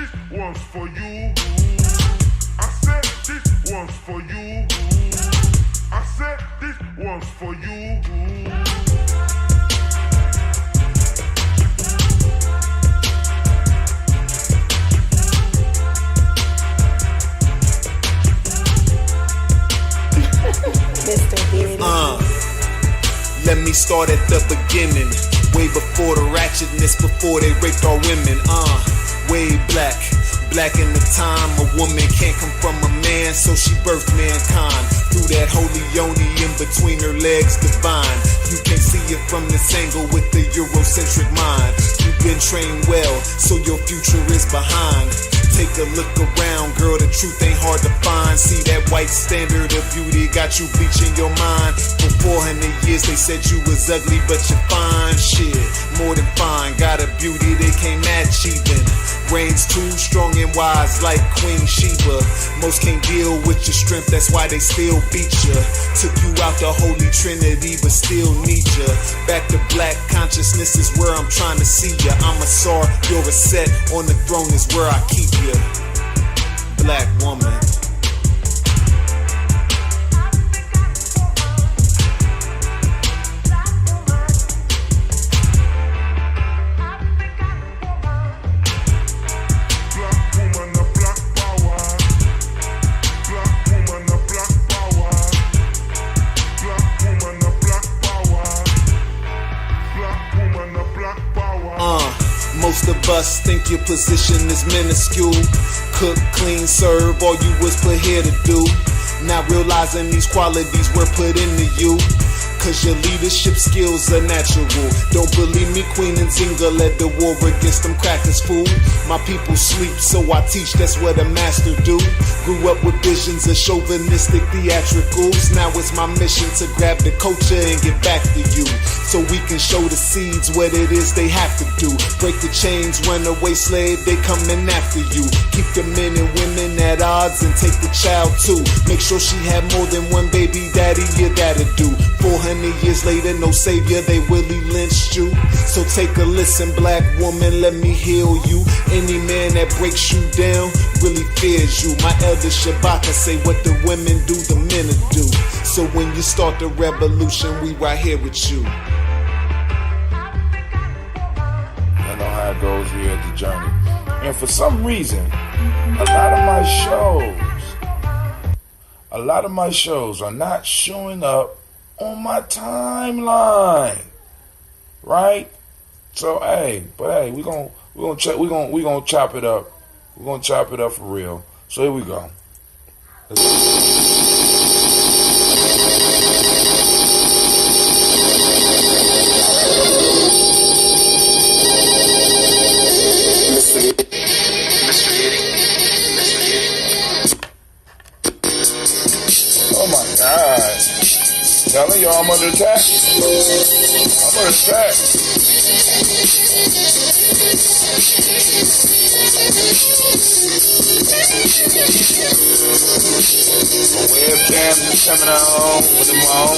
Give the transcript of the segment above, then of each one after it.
this one's for you. I said this one's for you. I said this one's for you. Let me start at the beginning, way before the ratchetness, before they raped our women. Way black in the time a woman can't come from a man, so she birthed mankind through that holy yoni in between her legs, divine. You can't see it from this angle with the Eurocentric mind. You've been trained well, so your future is behind. Take a look around, girl, the truth ain't hard to find. See that white standard of beauty got you bleaching your mind. For 400 years they said you was ugly, but you're fine. Shit, more than fine. Got a beauty they can't match even. Brains too strong and wise like Queen Sheba. Most can't deal with your strength, that's why they still beat ya. Took you out the Holy Trinity, but still need ya. Back to black consciousness is where I'm trying to see ya. I'm a Tsar, you're a set, on the throne is where I keep ya. Black woman. Most of us think your position is minuscule. Cook, clean, serve, all you was put here to do. Not realizing these qualities were put into you, cause your leadership skills are natural. Don't believe me, Queen Nzinga led the war against them crackers, fool. My people sleep, so I teach, that's what a master do. Grew up with visions of chauvinistic theatricals. Now it's my mission to grab the culture and get back to you, so we can show the seeds what it is they have to do. Break the chains, runaway slave, they coming after you. Keep the men and women at odds and take the child too. Make sure she had more than one baby daddy, you gotta do. 400 years later, no savior, they Willie lynched you. So take a listen, black woman, let me heal you. Any man that breaks you down really fears you. My elder Shabaka say what the women do, the men will do. So when you start the revolution, we right here with you. I know how it goes here at the journey. And for some reason, a lot of my shows are not showing up on my timeline, right? So we gonna chop it up. We're gonna chop it up for real. So here we go. Oh my God. Telling y'all I'm under attack. I'm under attack. My webcam is coming on with them on.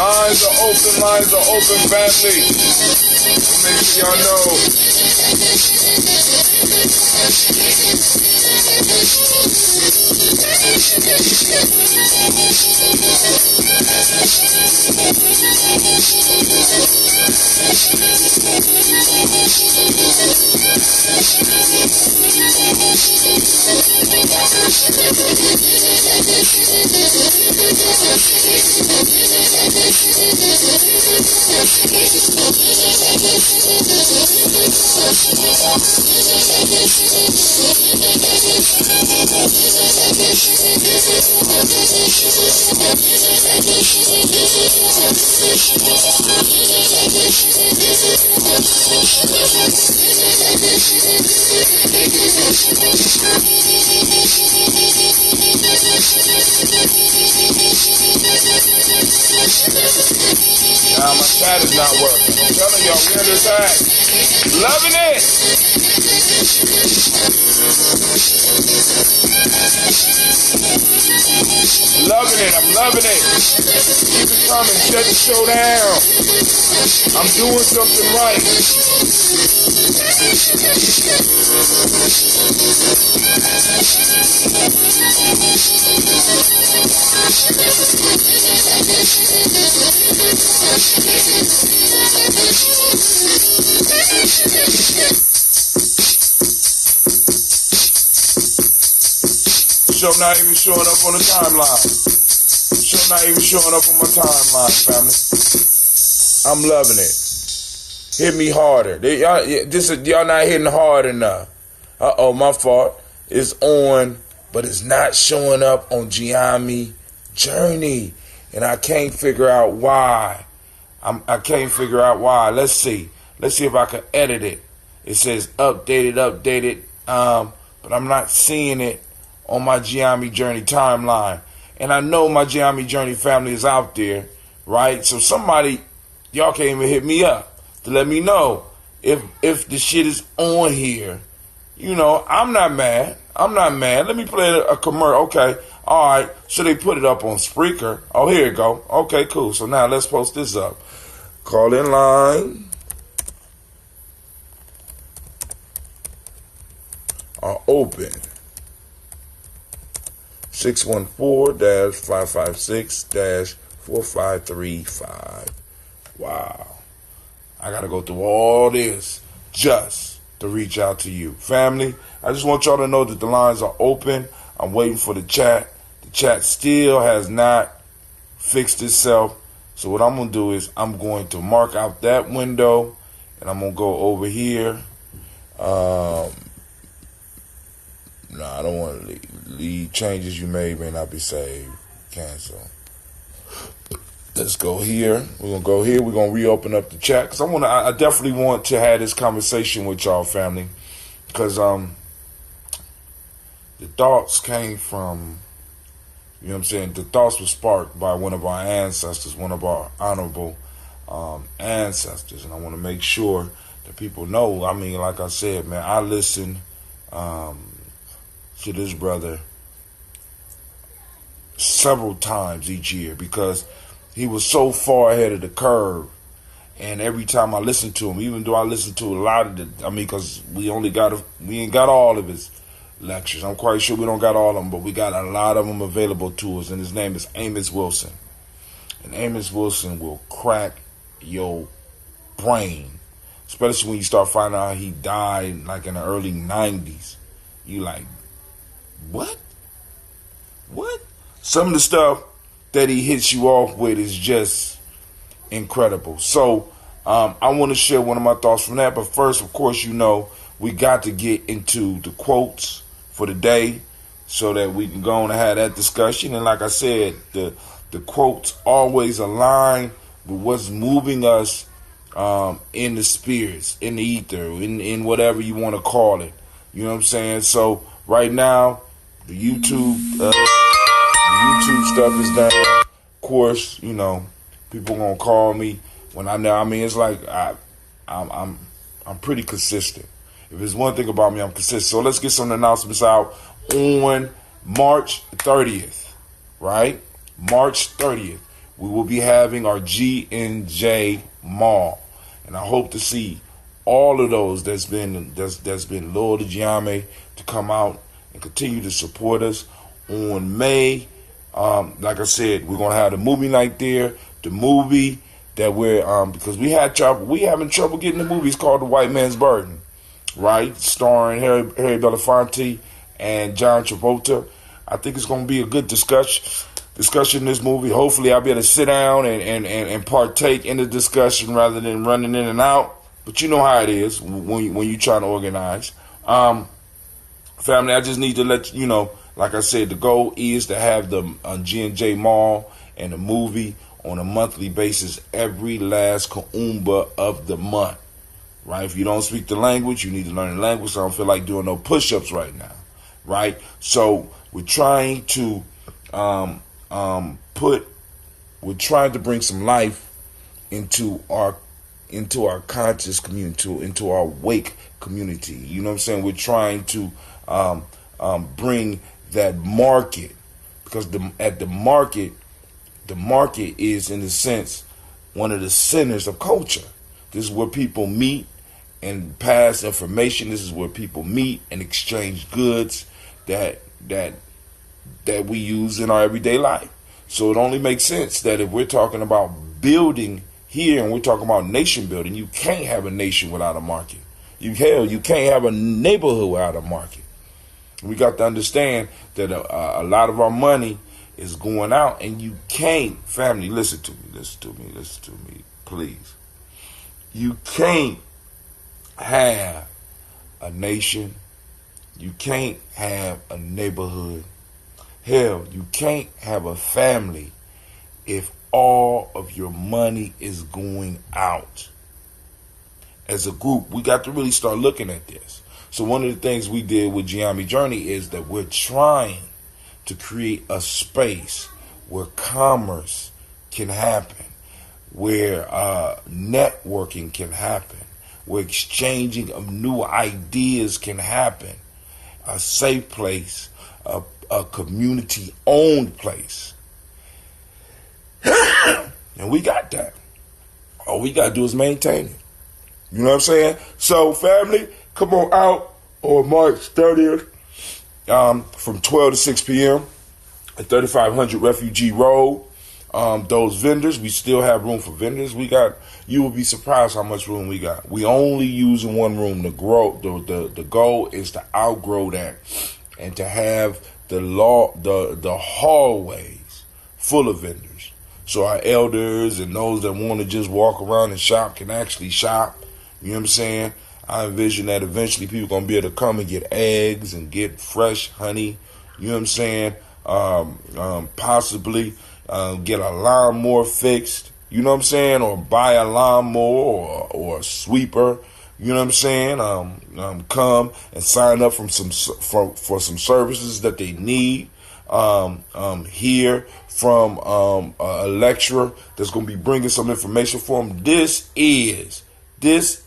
Lines are open, family. Make sure y'all know. Now my chat is not working. I'm telling y'all, we're under attack. Loving it. I'm loving it. Keep it coming. Shut the show down. I'm doing something right. Show not even showing up on the timeline. Show not even showing up on my timeline, family. I'm loving it. Hit me harder. Y'all not hitting hard enough. Uh-oh, my fault. It's on, but it's not showing up on GNJMedia Journey. And I can't figure out why. I can't figure out why. Let's see. Let's see if I can edit it. It says updated. But I'm not seeing it on my GNJMedia Journey timeline. And I know my GNJMedia Journey family is out there, right? So somebody, y'all can't even hit me up to let me know if the shit is on here. You know, I'm not mad. Let me play a commercial. Okay, all right. So they put it up on Spreaker. Oh, here you go. Okay, cool. So now let's post this up. Call in line are open. 614-556-4535. Wow. I got to go through all this just to reach out to you. Family, I just want y'all to know that the lines are open. I'm waiting for the chat. The chat still has not fixed itself. So what I'm going to do is I'm going to mark out that window, and I'm going to go over here. No, I don't want to leave changes you made may not be saved. Cancel. Let's go here. We're going to go here. We're going to reopen up the chat. Because I definitely want to have this conversation with y'all, family. Because the thoughts came from, you know what I'm saying? The thoughts were sparked by one of our ancestors, one of our honorable ancestors. And I want to make sure that people know. I mean, like I said, man, I listen to this brother several times each year because he was so far ahead of the curve. And every time I listen to him, even though I listen to a lot of because we ain't got all of his lectures. I'm quite sure we don't got all of them, but we got a lot of them available to us. And his name is Amos Wilson. And Amos Wilson will crack your brain, especially when you start finding out he died like in the early 90s. You like, what? Some of the stuff that he hits you off with is just incredible. So I want to share one of my thoughts from that. But first, of course, you know, we got to get into the quotes for the day so that we can go on and have that discussion. And like I said, the quotes always align with what's moving us in the spirits, in the ether, in whatever you want to call it. You know what I'm saying? So right now, the YouTube stuff is down. Of course, you know, people gonna call me when I know. I mean, it's like I'm pretty consistent. If there's one thing about me, I'm consistent. So let's get some announcements out on March 30th, right? March 30th. we will be having our GNJ Mall. And I hope to see all of those that's been loyal to GNJMedia to come out and continue to support us on May. Like I said, we're gonna have the movie night there. The movie that we're because we having trouble getting the movie. It's called The White Man's Burden, right? Starring Harry Belafonte and John Travolta. I think it's gonna be a good discussion in this movie. Hopefully I'll be able to sit down and partake in the discussion rather than running in and out. But you know how it is when you're trying to organize. Family, I just need to let you know, like I said, the goal is to have the G&J Mall and the movie on a monthly basis every last Kaumba of the month. Right? If you don't speak the language, you need to learn the language. So I don't feel like doing no push-ups right now. Right? So we're trying to bring some life into our conscious community, into our wake community. You know what I'm saying? We're trying to bring that market, because the market is, in a sense, one of the centers of culture. This is where people meet and pass information. This is where people meet and exchange goods that we use in our everyday life. So it only makes sense that if we're talking about building here and we're talking about nation building, you can't have a nation without a market. You can't have a neighborhood without a market. We got to understand that a lot of our money is going out, and you can't, family, listen to me, please. You can't have a nation. You can't have a neighborhood. Hell, you can't have a family if all of your money is going out. As a group, we got to really start looking at this. So one of the things we did with GNJMedia Journey is that we're trying to create a space where commerce can happen, where networking can happen, where exchanging of new ideas can happen, a safe place, a community-owned place. And we got that. All we got to do is maintain it. You know what I'm saying? So, family, come on out on March 30th from 12 to 6 p.m. at 3500 Refugee Road. Those vendors, we still have room for vendors. You will be surprised how much room we got. We only using one room to grow. The goal is to outgrow that and to have the hallways full of vendors. So our elders and those that want to just walk around and shop can actually shop. You know what I'm saying? I envision that eventually people going to be able to come and get eggs and get fresh honey. You know what I'm saying? Possibly get a lawnmower fixed. You know what I'm saying? Or buy a lawnmower or a sweeper. You know what I'm saying? Come and sign up for some services that they need. Hear from a lecturer that's going to be bringing some information for them. This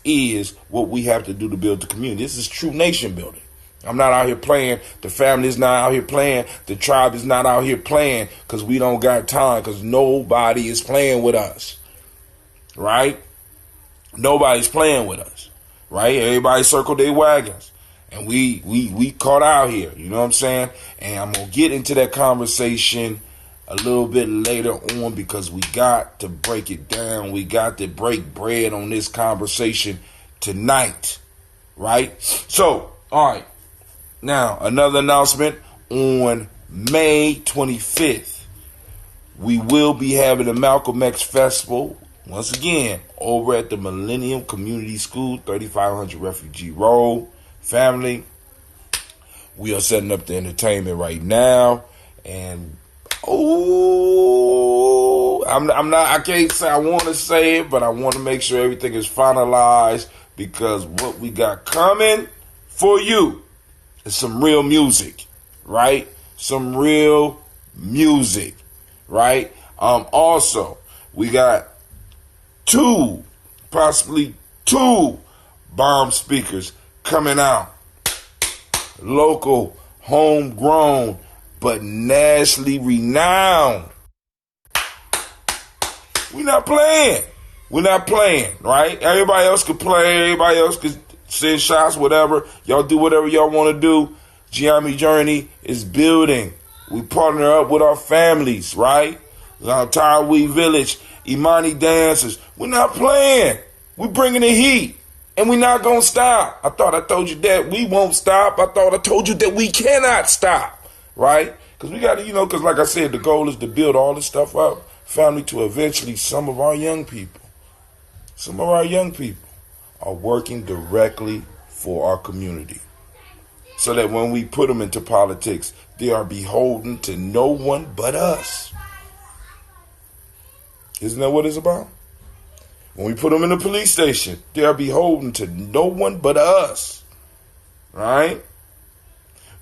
is what we have to do to build the community. This is true nation building. I'm not out here playing. The family is not out here playing. The tribe is not out here playing because we don't got time, because nobody is playing with us. Right? Nobody's playing with us. Right? Everybody circled their wagons. And we caught out here. You know what I'm saying? And I'm going to get into that conversation a little bit later on, because we got to break it down. We got to break bread on this conversation tonight. Right? So, all right. Now, another announcement. On May 25th, we will be having the Malcolm X Festival, once again, over at the Millennium Community School, 3500 Refugee Road. Family, we are setting up the entertainment right now, and I can't say, I want to say it, but I want to make sure everything is finalized, because what we got coming for you is some real music, right? Some real music, right? Also, we got possibly two bomb speakers coming out. Local, homegrown, but nationally renowned We not playing. We're not playing, right? Everybody else could play. Everybody else could send shots, whatever. Y'all do whatever y'all want to do. GNJMedia is building. We partner up with our families, right? Taraweeh Village, Imani dancers. We're not playing. We're bringing the heat. And we're not going to stop. I thought I told you that we won't stop. I thought I told you that we cannot stop, right? Because we got to, because like I said, the goal is to build all this stuff up, family, to eventually some of our young people are working directly for our community. So that when we put them into politics, they are beholden to no one but us. Isn't that what it's about? When we put them in the police station, they are beholden to no one but us. Right?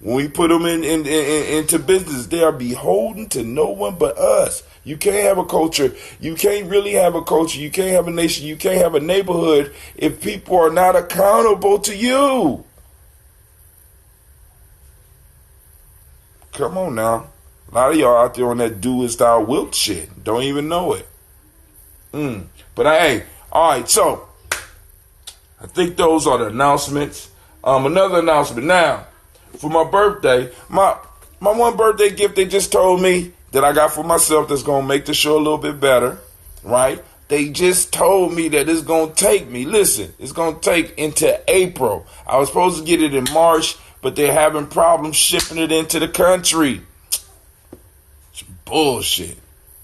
When we put them into business, they are beholden to no one but us. You can't have a culture. You can't really have a culture. You can't have a nation. You can't have a neighborhood if people are not accountable to you. Come on now. A lot of y'all out there on that do as thou wilt shit. Don't even know it. But hey, all right, so I think those are the announcements. Another announcement now. For my birthday, my one birthday gift they just told me that I got for myself that's going to make the show a little bit better, right? They just told me that it's going to take me. Listen, it's going to take into April. I was supposed to get it in March, but they're having problems shipping it into the country. Some bullshit,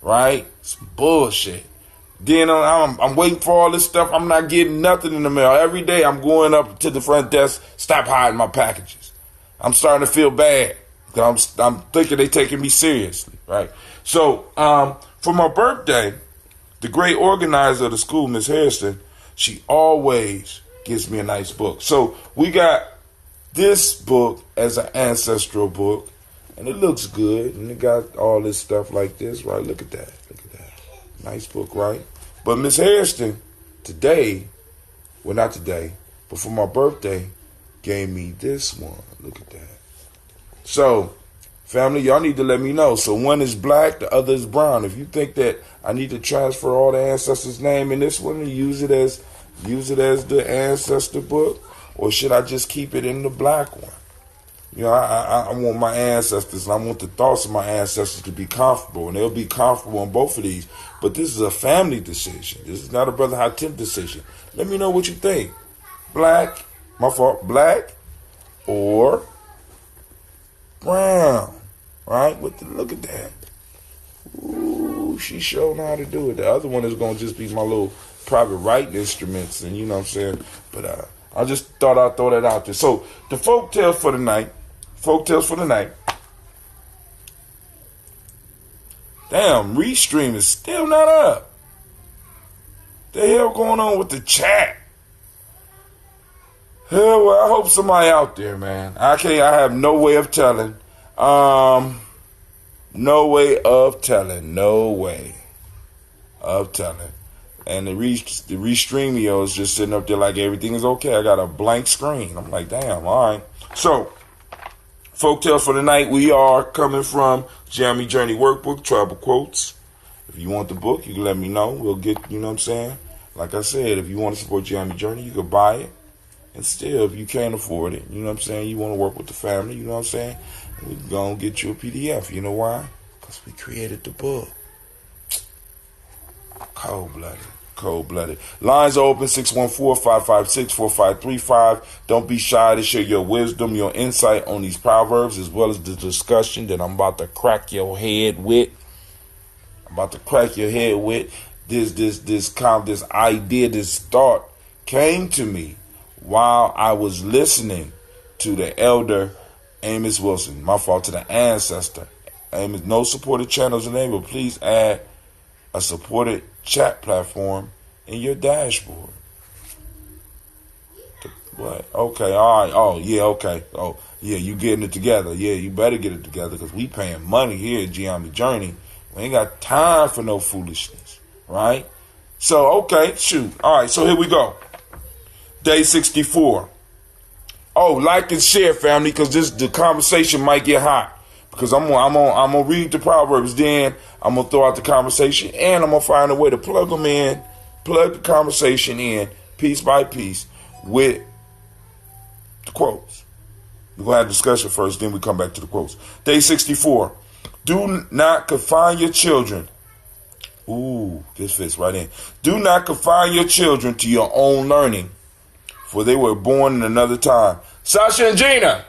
right? Some bullshit. Then I'm waiting for all this stuff. I'm not getting nothing in the mail. Every day I'm going up to the front desk, stop hiding my packages. I'm starting to feel bad. I'm thinking they taking me seriously, right? So for my birthday, the great organizer of the school, Miss Harrison, she always gives me a nice book. So we got this book as an ancestral book, and it looks good, and it got all this stuff like this, right? Look at that. Look at that. Nice book, right? But Miss Harrison, not today, but for my birthday, gave me this one. Look at that. So, family, y'all need to let me know. So one is black, the other is brown. If you think that I need to transfer all the ancestors' name in this one and use it as the ancestor book, or should I just keep it in the black one? I want my ancestors, and I want the thoughts of my ancestors to be comfortable, and they'll be comfortable in both of these. But this is a family decision. This is not a Brother Hatim decision. Let me know what you think. Black or brown, right? Look at that. Ooh, she showed how to do it. The other one is going to just be my little private writing instruments, and you know what I'm saying? But I just thought I'd throw that out there. So the folktales for the night. Damn, Restream is still not up. The hell going on with the chat? Hell, well, I hope somebody out there, man. I have no way of telling. No way of telling. And the Restreamio is just sitting up there like everything is okay. I got a blank screen. I'm like, damn, all right. So, folktales for the night. We are coming from Jammy Journey Workbook, Tribal Quotes. If you want the book, you can let me know. We'll get, you know what I'm saying? Like I said, if you want to support Jammy Journey, you can buy it. And still, if you can't afford it, you know what I'm saying? You want to work with the family, you know what I'm saying? We're going to get you a PDF. You know why? Because we created the book. Cold-blooded. Lines are open, 614-556-4535. Don't be shy to share your wisdom, your insight on these proverbs, as well as the discussion that I'm about to crack your head with. This idea, this thought came to me while I was listening to the elder Amos Wilson. My fault, to the ancestor. Amos, no supported channels in there, but please add a supported chat platform in your dashboard. What? Okay, all right. Oh, yeah, okay. Oh, yeah, you getting it together. Yeah, you better get it together because we paying money here at GNJMedia Journey. We ain't got time for no foolishness, right? So, okay, shoot. All right, so here we go. Day 64. Oh, like and share, family, because the conversation might get hot. because I'm gonna read the Proverbs, then I'm gonna throw out the conversation, and I'm gonna find a way to plug the conversation in piece by piece with the quotes. We're gonna have a discussion first, then we come back to the quotes. Day 64. Do not confine your children. Ooh, this fits right in. Do not confine your children to your own learning, for they were born in another time. Sasha and Gina,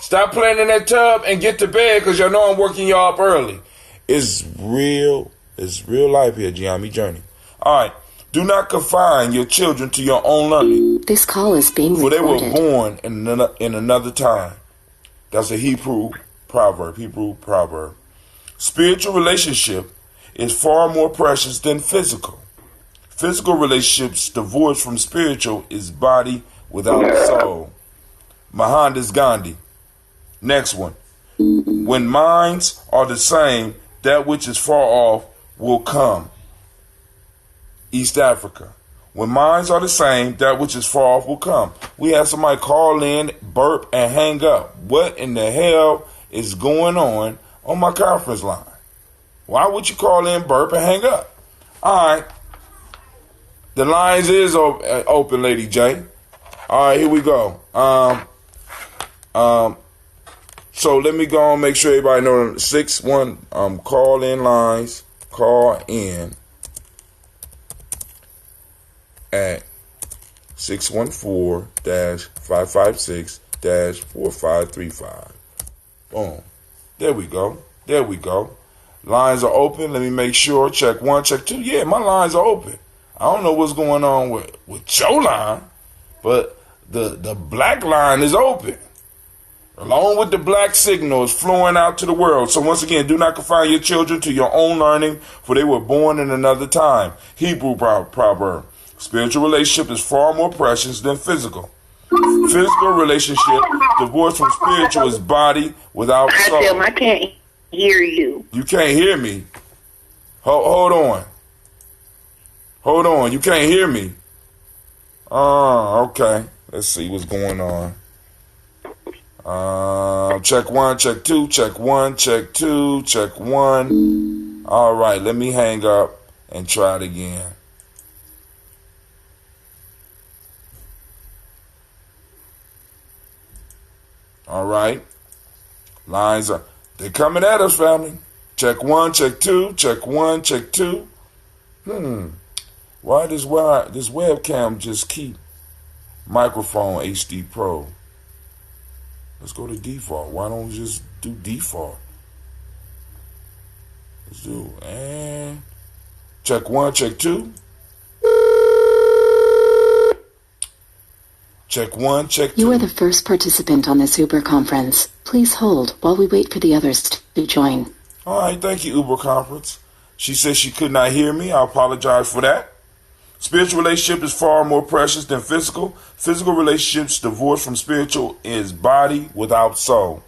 stop playing in that tub and get to bed, because y'all know I'm working y'all up early. It's real life here, GNJMedia Journey. All right. Do not confine your children to your own learning. This call is being recorded. For they were born in another time. That's a Hebrew proverb. Spiritual relationship is far more precious than physical. Physical relationships divorced from spiritual is body without soul. Mohandas Gandhi. Next one. When minds are the same, that which is far off will come. East Africa. When minds are the same, that which is far off will come. We had somebody call in, burp, and hang up. What in the hell is going on my conference line? Why would you call in, burp, and hang up? All right. The lines is open, Lady J. All right, here we go. So let me go and make sure everybody knows 61 call in lines. Call in at 614-556-4535. Boom. There we go. Lines are open. Let me make sure. Check 1, check 2. Yeah, my lines are open. I don't know what's going on with your line, but the black line is open. Along with the black signal is flowing out to the world. So once again, do not confine your children to your own learning, for they were born in another time. Hebrew proverb. Spiritual relationship is far more precious than physical. Physical relationship divorced from spiritual is body without soul. I can't hear you. You can't hear me? Hold on. You can't hear me? Okay. Let's see what's going on. Check 1, check 2, check 1, check 2, check 1. All right, let me hang up and try it again. All right. Lines are, they're coming at us, family. Check 1, check 2, check 1, check 2. Why this webcam just keep microphone HD Pro? Let's go to default. Why don't we just do default? Let's do, and check 1, check 2. Check 1, check 2. You are the first participant on this Uber conference. Please hold while we wait for the others to join. All right, thank you, Uber conference. She said she could not hear me. I apologize for that. Spiritual relationship is far more precious than physical. Physical relationships divorced from spiritual is body without soul.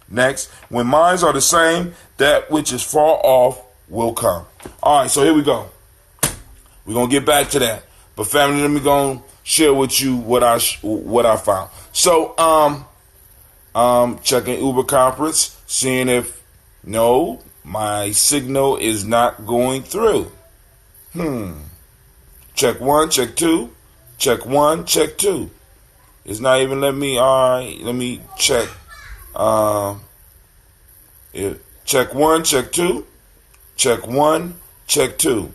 Next, when minds are the same, that which is far off will come. All right, so here we go. We're going to get back to that. But family, let me go and share with you what I found. So, checking Uber conference, seeing if, no, my signal is not going through. Check 1, check 2, check 1, check 2. It's not even letting me, all right, let me check. Check 1, check 2, check 1, check 2.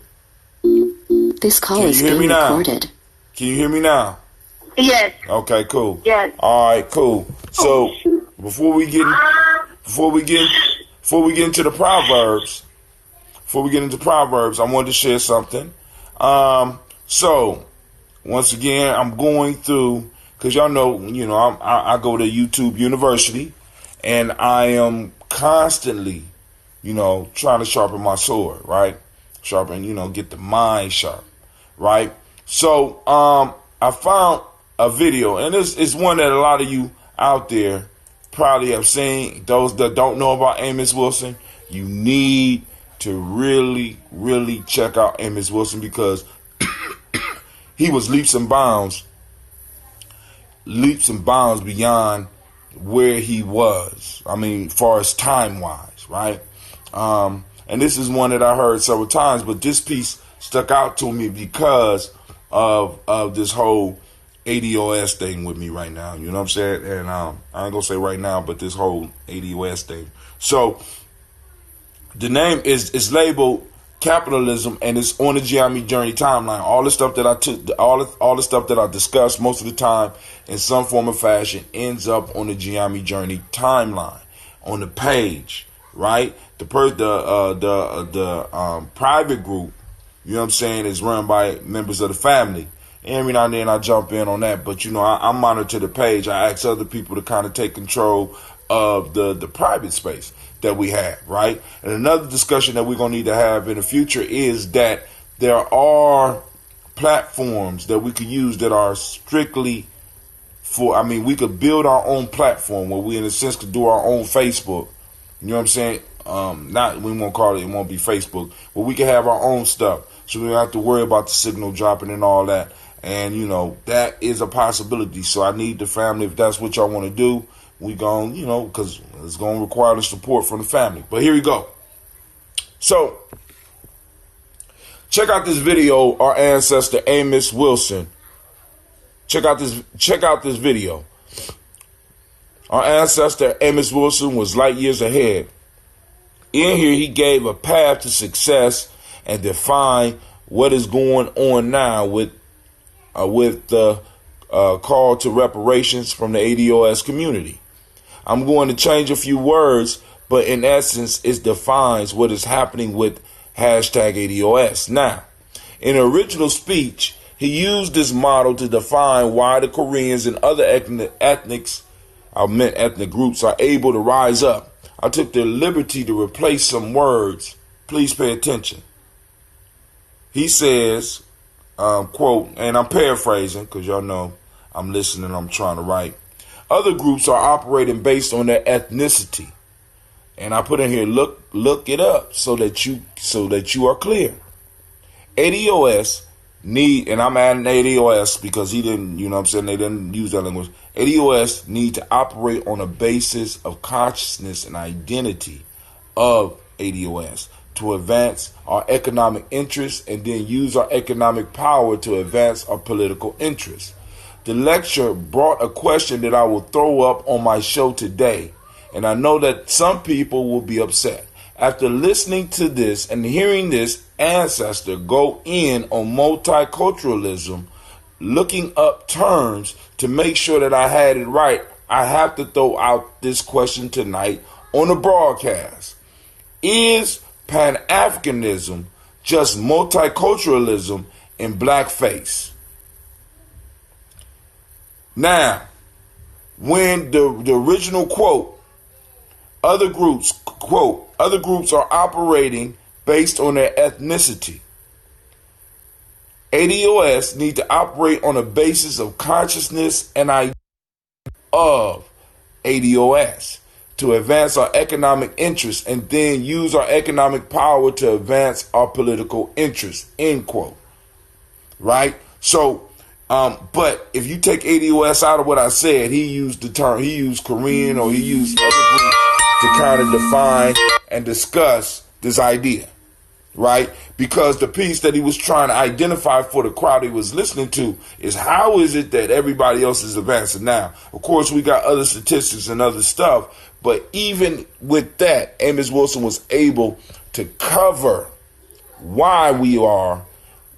This call is being recorded. Can you hear me now? Yes. Okay, cool. Yes. All right, cool. So before we get into the Proverbs, I wanted to share something. So once again, I'm going through, because y'all know, I go to YouTube University, and I am constantly, trying to sharpen my sword, right? Get the mind sharp, right? So I found a video, and it's one that a lot of you out there probably have seen. Those that don't know about Amos Wilson, you need to really, really check out Amos Wilson, because he was leaps and bounds beyond where he was. I mean, far as time-wise, right? And this is one that I heard several times, but this piece stuck out to me because of this whole ADOS thing with me right now. You know what I'm saying? And I ain't gonna say right now, but this whole ADOS thing. So the name is labeled Capitalism, and it's on the GNJMedia Journey timeline. All the stuff that I took, all the stuff that I discussed most of the time in some form or fashion ends up on the GNJMedia Journey timeline on the page, right? The private group, you know what I'm saying, is run by members of the family. And every now and then I jump in on that, but you know, I monitor the page. I ask other people to kind of take control of the private space that we have, right? And another discussion that we're going to need to have in the future is that there are platforms that we could use that are strictly for, I mean, we could build our own platform where we, in a sense, could do our own Facebook. You know what I'm saying? We won't call it won't be Facebook, but we can have our own stuff. So we don't have to worry about the signal dropping and all that. And, you know, that is a possibility. So I need the family, if that's what y'all want to do, we gon', you know, because it's going to require the support from the family. But here we go. So, check out this video, our ancestor Amos Wilson. Check out this video. Our ancestor Amos Wilson was light years ahead. In here, he gave a path to success and defined what is going on now with the call to reparations from the ADOS community. I'm going to change a few words, but in essence, it defines what is happening with hashtag ADOS. Now, in an original speech, he used this model to define why the Koreans and other ethnic groups are able to rise up. I took the liberty to replace some words. Please pay attention. He says, quote, and I'm paraphrasing because y'all know I'm listening, I'm trying to write. Other groups are operating based on their ethnicity. And I put in here, look it up so that you are clear. ADOS need, and I'm adding ADOS because he didn't, you know what I'm saying, they didn't use that language. ADOS need to operate on a basis of consciousness and identity of ADOS to advance our economic interests and then use our economic power to advance our political interests. The lecture brought a question that I will throw up on my show today, and I know that some people will be upset. After listening to this and hearing this ancestor go in on multiculturalism, looking up terms to make sure that I had it right, I have to throw out this question tonight on the broadcast. Is Pan-Africanism just multiculturalism in blackface? Now, when the original quote, other groups are operating based on their ethnicity. ADOS need to operate on a basis of consciousness and idea of ADOS to advance our economic interests and then use our economic power to advance our political interests, end quote. Right? So, but if you take ADOS out of what I said, he used the term, he used Korean or he used other groups to kind of define and discuss this idea, right? Because the piece that he was trying to identify for the crowd he was listening to is how is it that everybody else is advancing now? Of course, we got other statistics and other stuff, but even with that, Amos Wilson was able to cover why we are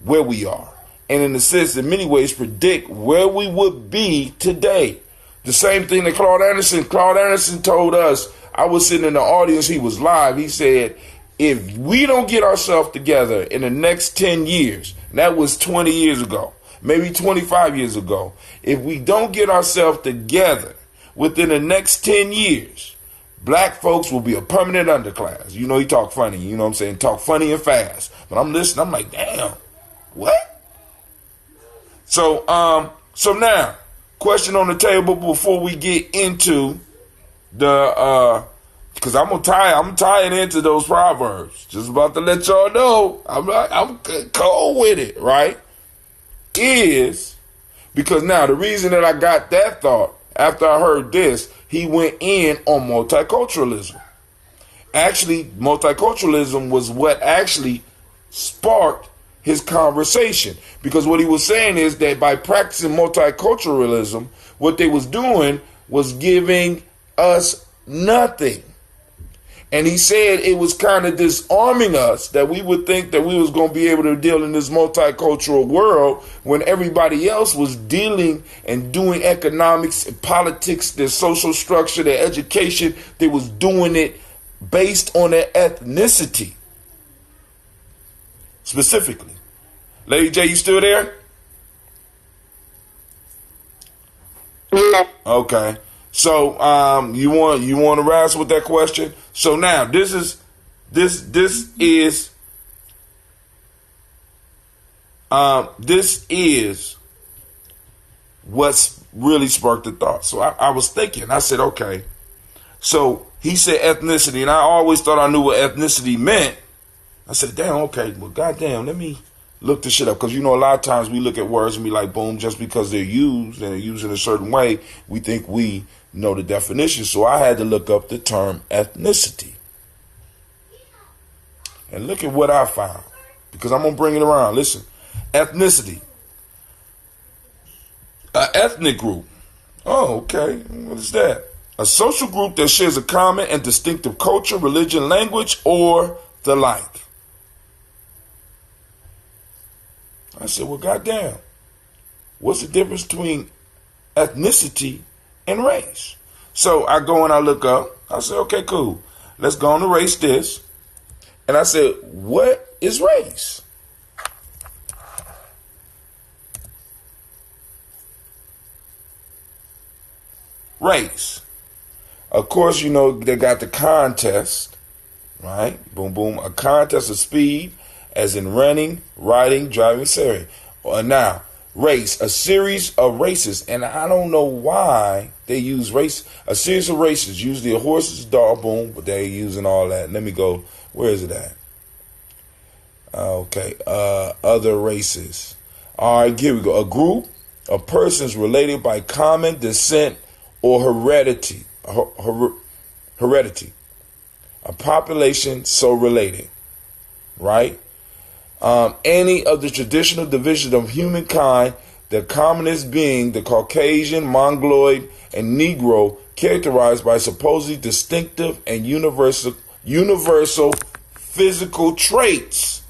where we are. And in a sense, in many ways, predict where we would be today. The same thing that Claude Anderson told us. I was sitting in the audience, he was live. He said, if we don't get ourselves together in the next 10 years, and that was 20 years ago, maybe 25 years ago, if we don't get ourselves together within the next 10 years, black folks will be a permanent underclass. You know, he talk funny, you know what I'm saying? Talk funny and fast. But I'm listening, I'm like, damn, what? So now, question on the table before we get into the, because I'm gonna tie it into those proverbs. Just about to let y'all know, I'm cold with it, right? Is because now the reason that I got that thought, after I heard this, he went in on multiculturalism. Actually, multiculturalism was what actually sparked his conversation, because what he was saying is that by practicing multiculturalism, what they was doing was giving us nothing. And he said it was kind of disarming us, that we would think that we was going to be able to deal in this multicultural world when everybody else was dealing and doing economics and politics, their social structure, their education. They was doing it based on their ethnicity. Specifically. Lady J, you still there? Yes. Okay. So you want to wrestle with that question? So now this is what's really sparked the thought. So I was thinking, I said, okay. So he said ethnicity, and I always thought I knew what ethnicity meant. I said, damn, okay, well, goddamn, let me look this shit up. Because, you know, a lot of times we look at words and be like, boom, just because they're used and they're used in a certain way, we think we know the definition. So I had to look up the term ethnicity. And look at what I found. Because I'm going to bring it around. Listen, ethnicity. An ethnic group. Oh, okay. What is that? A social group that shares a common and distinctive culture, religion, language, or the like. I said, well, goddamn, what's the difference between ethnicity and race? So I go and I look up. I said, okay, cool. Let's go and erase this. And I said, what is race? Race. Of course, you know, they got the contest, right? Boom, boom. A contest of speed, as in running, riding, driving, sailing. Now, race, a series of races. And I don't know why they use race. A series of races, usually a horse's dog, boom, but they're using all that. Let me go. Where is it at? Okay. Other races. All right, here we go. A group of persons related by common descent or heredity. Heredity. A population so related. Right? Any of the traditional divisions of humankind, the commonest being the Caucasian, Mongoloid, and Negro, characterized by supposedly distinctive and universal physical traits.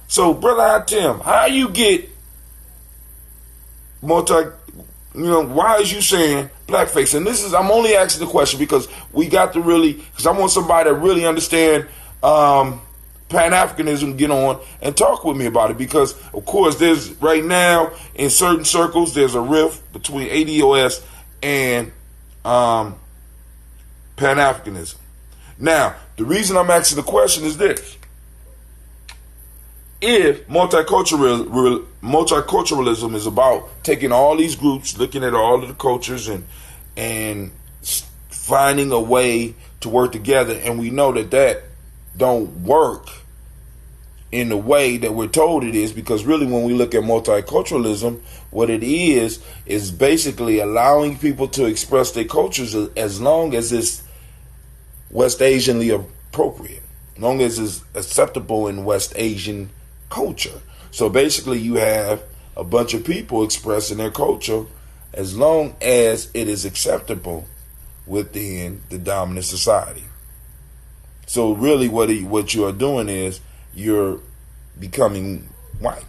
So, Brother Tim, how you get why is you saying blackface? And this is, I'm only asking the question because we got to really, because I want somebody to really understand Pan-Africanism, get on and talk with me about it, because of course there's right now in certain circles there's a rift between ADOS and Pan-Africanism. Now the reason I'm asking the question is this: if multiculturalism is about taking all these groups, looking at all of the cultures and finding a way to work together, and we know that don't work in the way that we're told it is, because really when we look at multiculturalism, what it is basically allowing people to express their cultures as long as it's West Asianly appropriate, as long as it's acceptable in West Asian culture. So basically you have a bunch of people expressing their culture as long as it is acceptable within the dominant society. So really what you are doing is you're becoming white.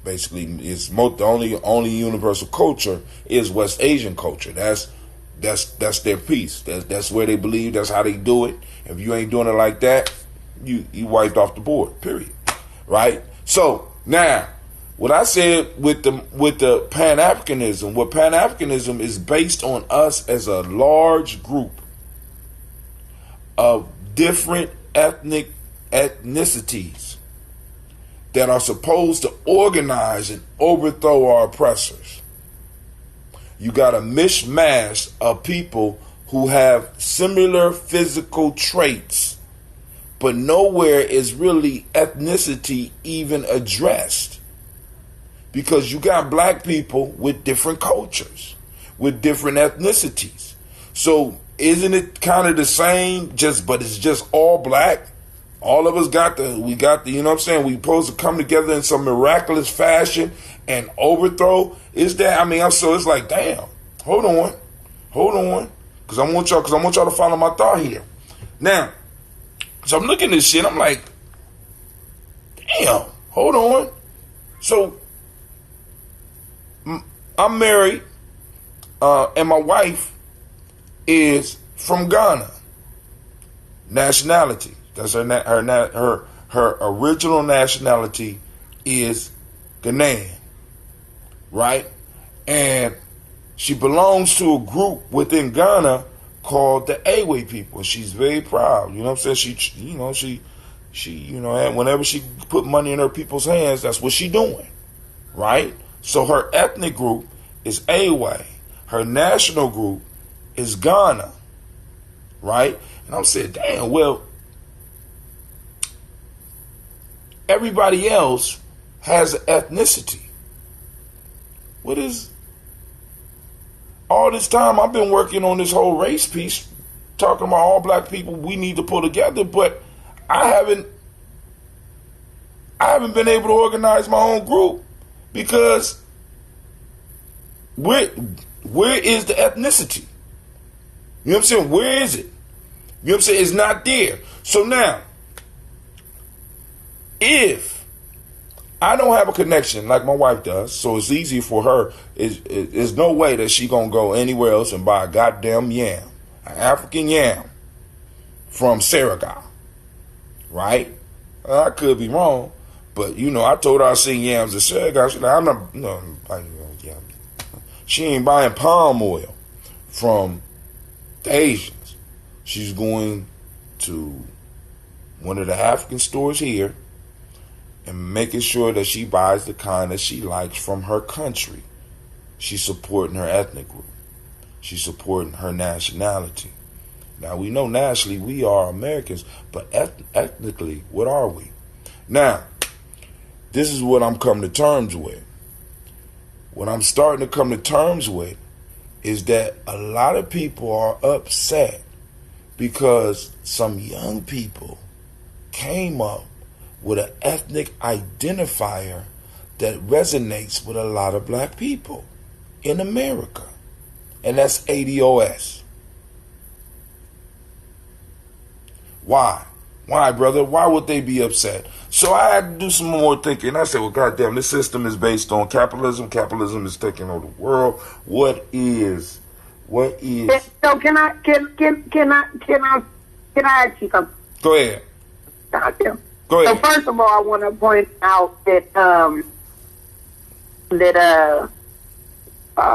Basically, it's the only universal culture is West Asian culture. That's their piece. That's where they believe. That's how they do it. If you ain't doing it like that, you wiped off the board. Period. Right? So now, what I said with the Pan-Africanism, what Pan-Africanism is based on us as a large group of different ethnicities that are supposed to organize and overthrow our oppressors. You got a mishmash of people who have similar physical traits, but nowhere is really ethnicity even addressed. Because you got black people with different cultures. with different ethnicities. So isn't it kind of the same, but it's just all black? All of us got the, you know what I'm saying? We supposed to come together in some miraculous fashion and overthrow. Is that, I mean, so it's like, damn, hold on. Because I want y'all to follow my thought here. Now, so I'm looking at this shit, I'm like, damn, hold on. So, I'm married, and my wife is from Ghana. Nationality. That's her original nationality is Ghanaian, right? And she belongs to a group within Ghana called the Awe people. She's very proud. You know what I'm saying? She whenever she put money in her people's hands, that's what she doing, right? So her ethnic group is Awe. Her national group is Ghana, right? And I'm saying, damn, well, everybody else has an ethnicity. What is... All this time I've been working on this whole race piece, talking about all black people we need to pull together, but I haven't been able to organize my own group because where is the ethnicity? You know what I'm saying? Where is it? You know what I'm saying? It's not there. So now, if I don't have a connection like my wife does, so it's easy for her. There's no way that she gonna go anywhere else and buy a goddamn yam, an African yam from Senegal, right? I could be wrong, but I told her I seen yams in Senegal. She's like, I'm not, yam. She ain't buying palm oil from the Asians. She's going to one of the African stores here and making sure that she buys the kind that she likes from her country. She's supporting her ethnic group. She's supporting her nationality. Now, we know nationally we are Americans, but ethnically, what are we? Now, this is what I'm coming to terms with. What I'm starting to come to terms with is that a lot of people are upset because some young people came up with an ethnic identifier that resonates with a lot of black people in America. And that's ADOS. Why? Why, brother? Why would they be upset? So I had to do some more thinking. I said, well, goddamn, this system is based on capitalism. Capitalism is taking over the world. What is? So can I ask you something? Go ahead. Goddamn. Go ahead. So first of all, I want to point out that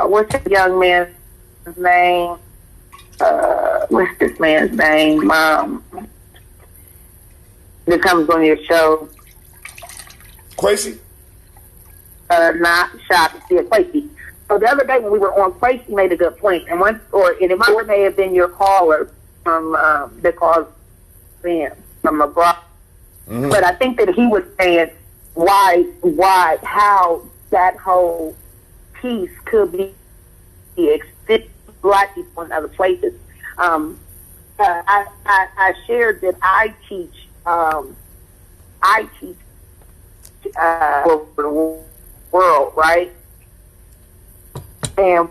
what's the young man's name? What's this man's name? That comes on your show. Quasi? Not shocked to see a Quasi. So the other day when we were on, Quasi made a good point, and it may have been your caller from that called in from abroad. Mm-hmm. But I think that he was saying how that whole piece could be extended to black people in other places. I shared that I teach over the world, right? And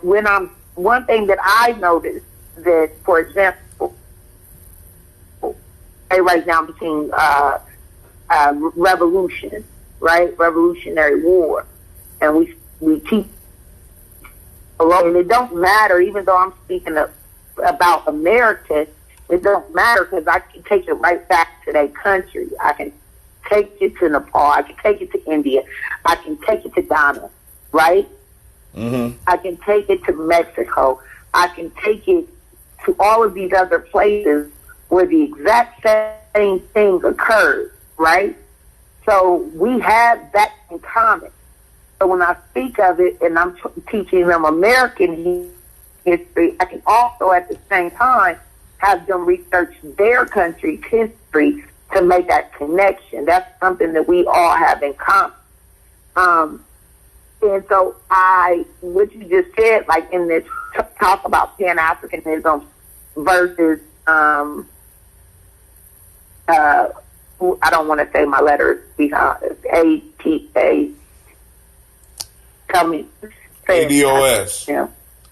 one thing that I noticed that, for example, they write down between revolution, right? Revolutionary War. And we teach alone. And it don't matter, even though I'm speaking about America, it don't matter because I can take it right back to that country. I can take it to Nepal. I can take it to India. I can take it to Ghana, right? Mm-hmm. I can take it to Mexico. I can take it to all of these other places where the exact same thing occurred, right? So we have that in common. So when I speak of it and I'm teaching them American history, I can also at the same time have them research their country's history to make that connection. That's something that we all have in common. And so what you just said, like in this talk about Pan-Africanism versus, I don't want to say my letters behind A-T-A. Tell me. ADOS. Yeah.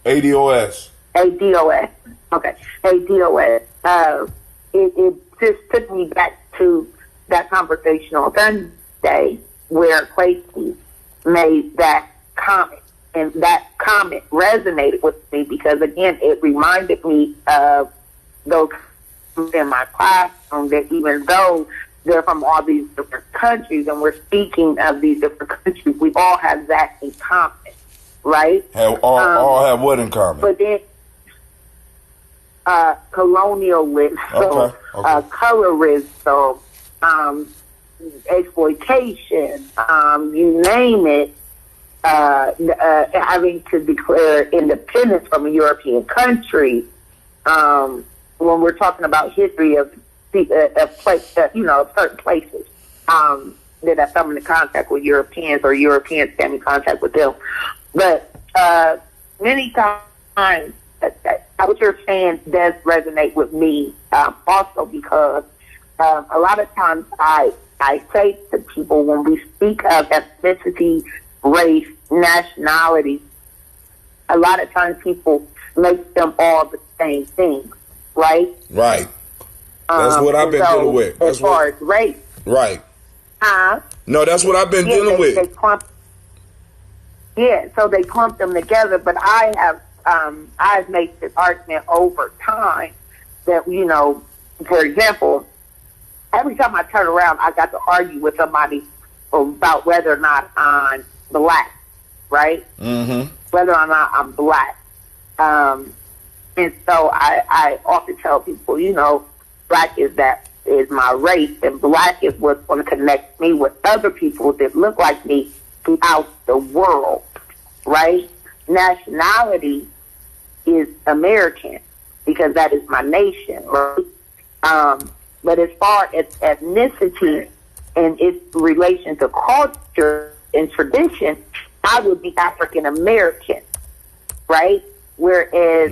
ADOS. ADOS. Okay. ADOS. It just took me back to that conversation on Sunday where Quakey made that comment. And that comment resonated with me because, again, it reminded me of those in my classroom that even though they're from all these different countries and we're speaking of these different countries, we all have that in common, right? All have what in common? But then colonialism, Okay. colorism, exploitation, you name it, having to declare independence from a European country. When we're talking about history of certain places that have come into contact with Europeans or Europeans came in contact with them. But many times, what you're saying does resonate with me also because a lot of times I say to people when we speak of ethnicity, race, nationality, a lot of times people make them all the same thing, right? Right. That's what I've been dealing with. That's as far as race. Right. No, that's what I've been dealing with. So they clump them together, but I've made this argument over time that, for example, every time I turn around, I got to argue with somebody about whether or not I'm black, right? Mm-hmm. Whether or not I'm black. And so I often tell people, black is my race, and black is what's going to connect me with other people that look like me throughout the world, right? Nationality is American because that is my nation, right? But as far as ethnicity and its relation to culture and tradition, I would be African American, right? Whereas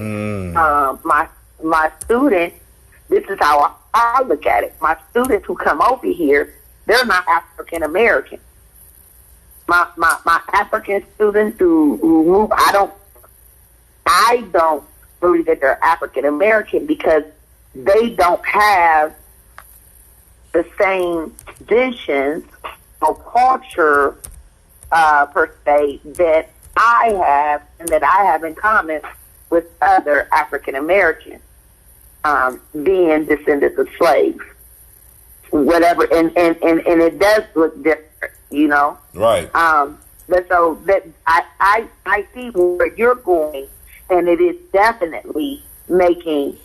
my students, this is how I look at it. My students who come over here, they're not African American. My African students who move, I don't believe that they're African American because they don't have the same traditions or culture per se that I have and that I have in common with other African Americans, being descendants of slaves, whatever, and it does look different, Right. But so that I see where you're going, and it is definitely making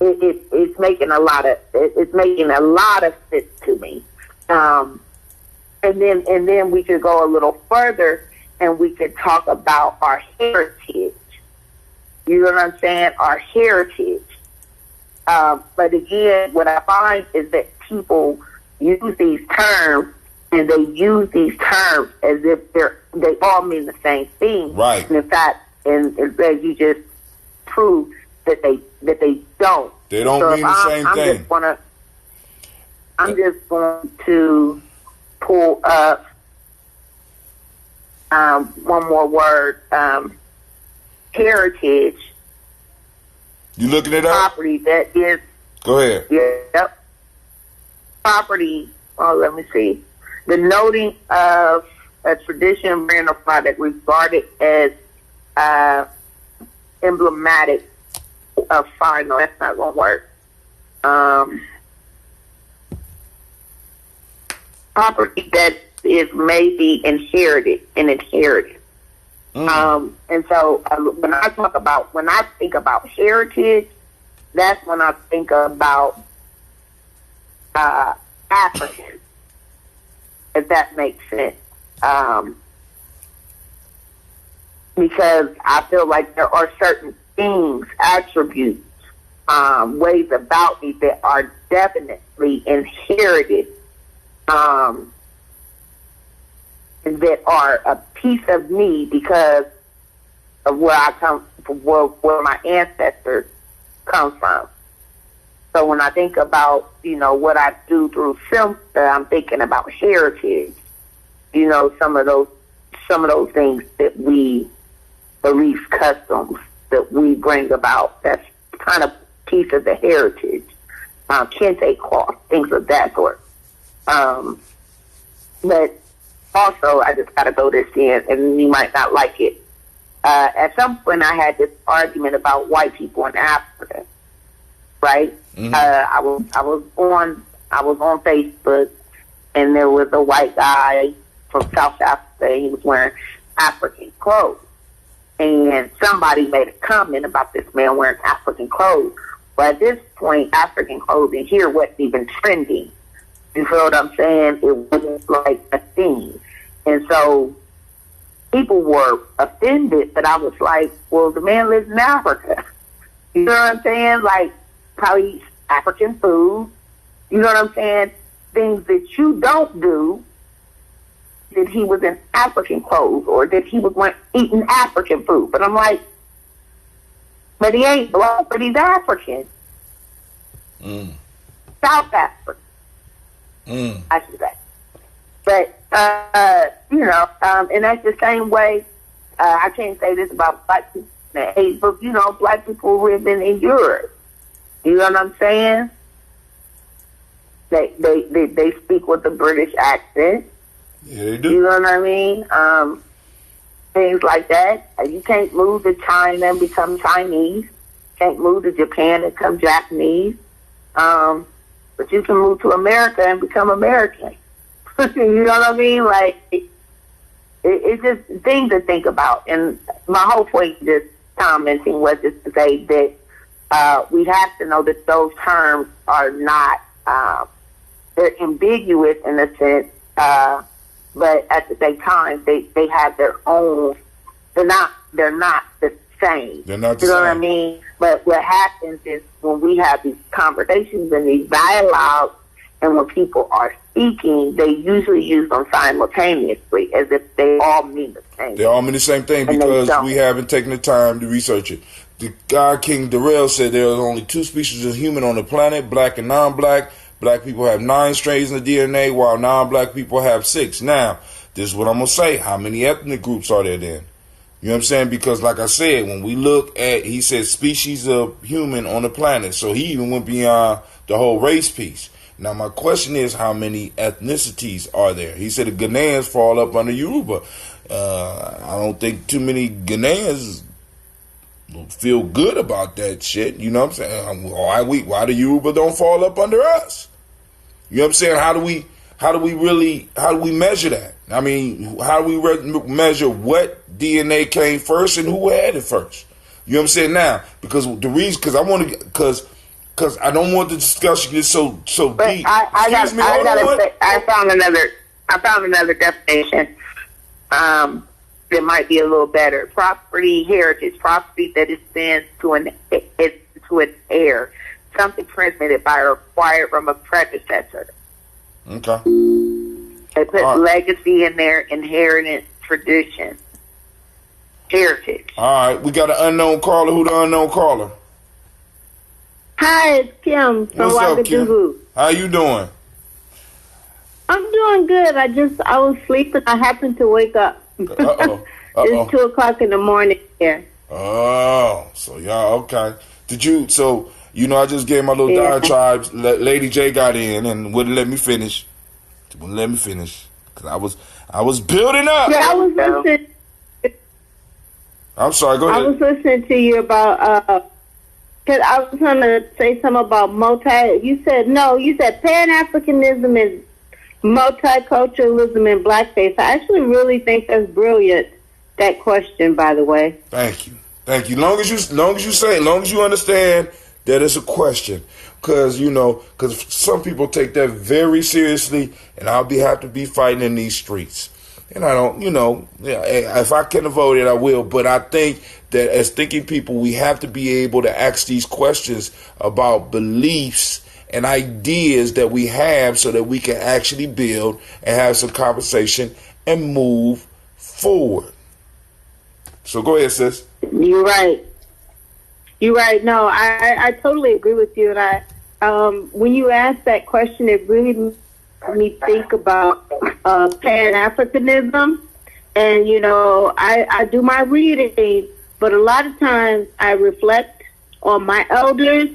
it's making a lot of sense to me. And then we could go a little further and we could talk about our heritage. You know what I'm saying? Our heritage. But again, what I find is that people use these terms and they use these terms as if they all mean the same thing. Right. And in fact, and as you just proved that they don't. They don't mean the same thing. I'm just going to pull up one more word. Heritage. You looking it up? Property that is. Go ahead. Yep. Property. Oh, let me see. The noting of a tradition, brand, or product regarded as emblematic of fine. No, that's not going to work. Property that is maybe inherited. And so when I think about heritage, that's when I think about African, if that makes sense. Because I feel like there are certain things, attributes, ways about me that are definitely inherited. And that are a piece of me because of where I come, where my ancestors come from. So when I think about, what I do through film, I'm thinking about heritage. Some of those things that we, beliefs, customs that we bring about. That's kind of piece of the heritage. Kente cloth, things of that sort. But also, I just got to throw this in, and you might not like it. At some point, I had this argument about white people in Africa. Right? Mm-hmm. I was on Facebook, and there was a white guy from South Africa. He was wearing African clothes, and somebody made a comment about this man wearing African clothes. But at this point, African clothing here wasn't even trending. You feel what I'm saying? It wasn't like a thing, and so people were offended. But I was like, well, the man lives in Africa. You know what I'm saying? Like, probably eats African food. You know what I'm saying? Things that you don't do. That he was in African clothes, or that he was eating African food. But I'm like, but he ain't black, but he's African. South African. I should say. But, and that's the same way, I can't say this about black people, but, black people living in Europe. You know what I'm saying? They speak with a British accent. Yeah, they do. You know what I mean? Things like that. You can't move to China and become Chinese. Can't move to Japan and become Japanese. But you can move to America and become American. You know what I mean? Like, it's just things to think about. And my whole point just commenting was just to say that we have to know that those terms are not, they're ambiguous in a sense, but at the same time, they have their own, they're not the same. They're not the same. You know same. what I mean? But what happens is when we have these conversations and these dialogues, and when people are speaking, they usually use them simultaneously as if they all mean the same. They all mean the same thing because we haven't taken the time to research it. The guy King Darrell said there are only 2 species of human on the planet, black and non-black. Black people have 9 strains in the DNA, while non-black people have 6. Now, this is what I'm going to say. How many ethnic groups are there then? You know what I'm saying? Because like I said, when we look at, he said species of human on the planet. So he even went beyond the whole race piece. Now, my question is, how many ethnicities are there? He said the Ghanaians fall up under Yoruba. I don't think too many Ghanaians feel good about that shit. You know what I'm saying? Why the Yoruba don't fall up under us? You know what I'm saying? How do we measure that? I mean, how do we measure what DNA came first and who had it first? You know what I'm saying? Now, because the reason, because I don't want the discussion to get so deep. I found another definition that might be a little better. Property, heritage, property that extends to an heir, something transmitted by or acquired from a predecessor. Okay. They put legacy in there, inheritance, tradition, heritage. All right, we got an unknown caller. Who the unknown caller? Hi, it's Kim from What's up, Kim? Ouagadougou. How you doing? I'm doing good. I was sleeping. I happened to wake up. Uh-oh. It's 2:00 in the morning here. Oh, so y'all okay? I just gave my little diatribes. Lady J got in and wouldn't let me finish. Because I was building up. Yeah, I was listening. I'm sorry. Go ahead. I was listening to you about. Because I was trying to say something about You said Pan-Africanism is multiculturalism and blackface. I actually really think that's brilliant, that question, by the way. Thank you. Long as you understand that it's a question. Because some people take that very seriously, and I'll have to be fighting in these streets. And I don't, if I can avoid it, I will. But I think that as thinking people, we have to be able to ask these questions about beliefs and ideas that we have so that we can actually build and have some conversation and move forward. So go ahead, sis. You're right. You're right. No, I totally agree with you. And when you asked that question, it really made me think about Pan-Africanism. And, you know, I do my reading, but a lot of times I reflect on my elders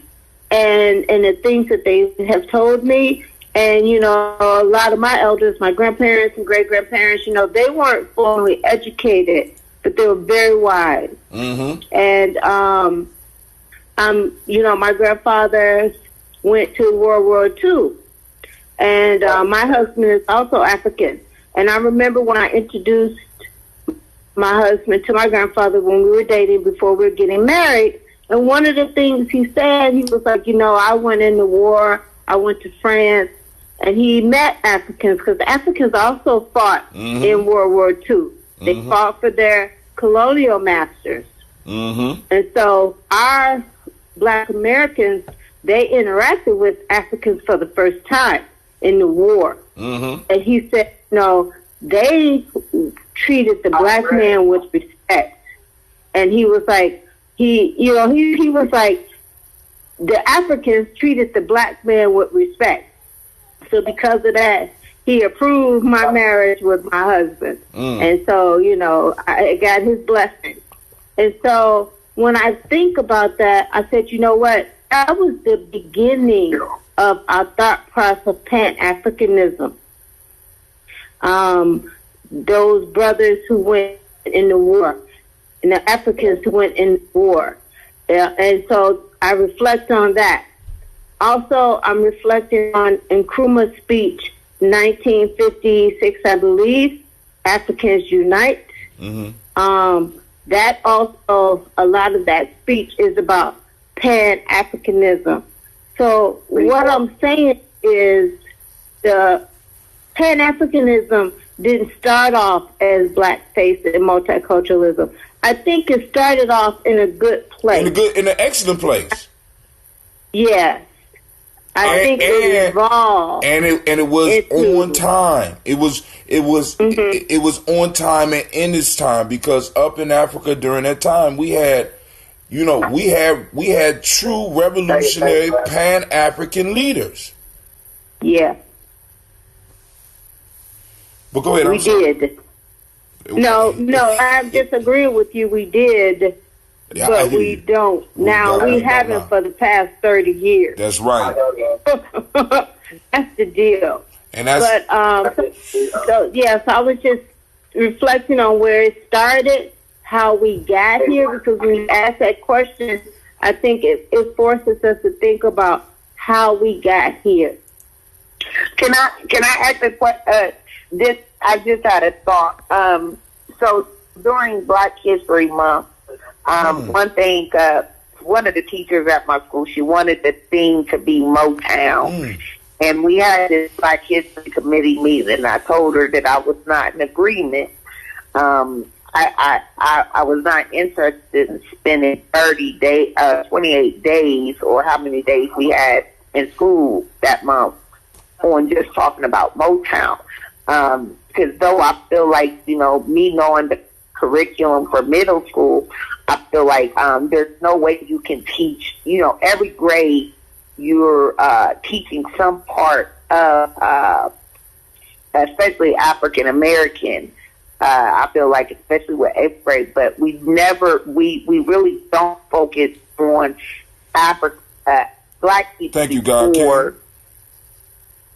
and the things that they have told me. And, you know, a lot of my elders, my grandparents and great-grandparents, you know, they weren't formally educated, but they were very wise. Mm-hmm. And, you know, my grandfather went to World War II. And my husband is also African. And I remember when I introduced my husband to my grandfather when we were dating before we were getting married. And one of the things he said, he was like, you know, I went in the war. I went to France. And he met Africans because Africans also fought in World War II. They fought for their colonial masters. And so our Black Americans, they interacted with Africans for the first time in the war. And he said, no, they treated the Black man with respect. And he was like, he was like, the Africans treated the Black man with respect. So because of that, he approved my marriage with my husband. And so, you know, I got his blessing. And so when I think about that, I said, you know what? That was the beginning of our thought process of Pan-Africanism. Those brothers who went in the war, and the Africans who went in the war. And so I reflect on that. Also, I'm reflecting on Nkrumah's speech, 1956, I believe, Africans Unite. That also, a lot of that speech is about Pan-Africanism. So what I'm saying is the Pan-Africanism didn't start off as blackface and multiculturalism. I think it started off in a good place. In an excellent place. Yes. I think it evolved, and it was on time. It was on time and in its time, because up in Africa during that time we had true revolutionary Pan-African leaders. Yeah. But go ahead. We did. No, I'm disagreeing with you. We did. Yeah, but we don't. Now, we haven't for the past 30 years. That's right. That's the deal. And that's... But, so I was just reflecting on where it started, how we got here, because when you ask that question, I think it forces us to think about how we got here. Can I ask a question? I just had a thought. So during Black History Month, one thing, one of the teachers at my school, she wanted the theme to be Motown. And we had this Black History Committee meeting, and I told her that I was not in agreement. I was not interested in spending 28 days, or how many days we had in school that month, on just talking about Motown. Because though I feel like, me knowing the curriculum for middle school, I feel like there's no way you can teach, every grade you're teaching some part of, especially African American. I feel like, especially with 8th grade, but we really don't focus on Black people. Thank you, God.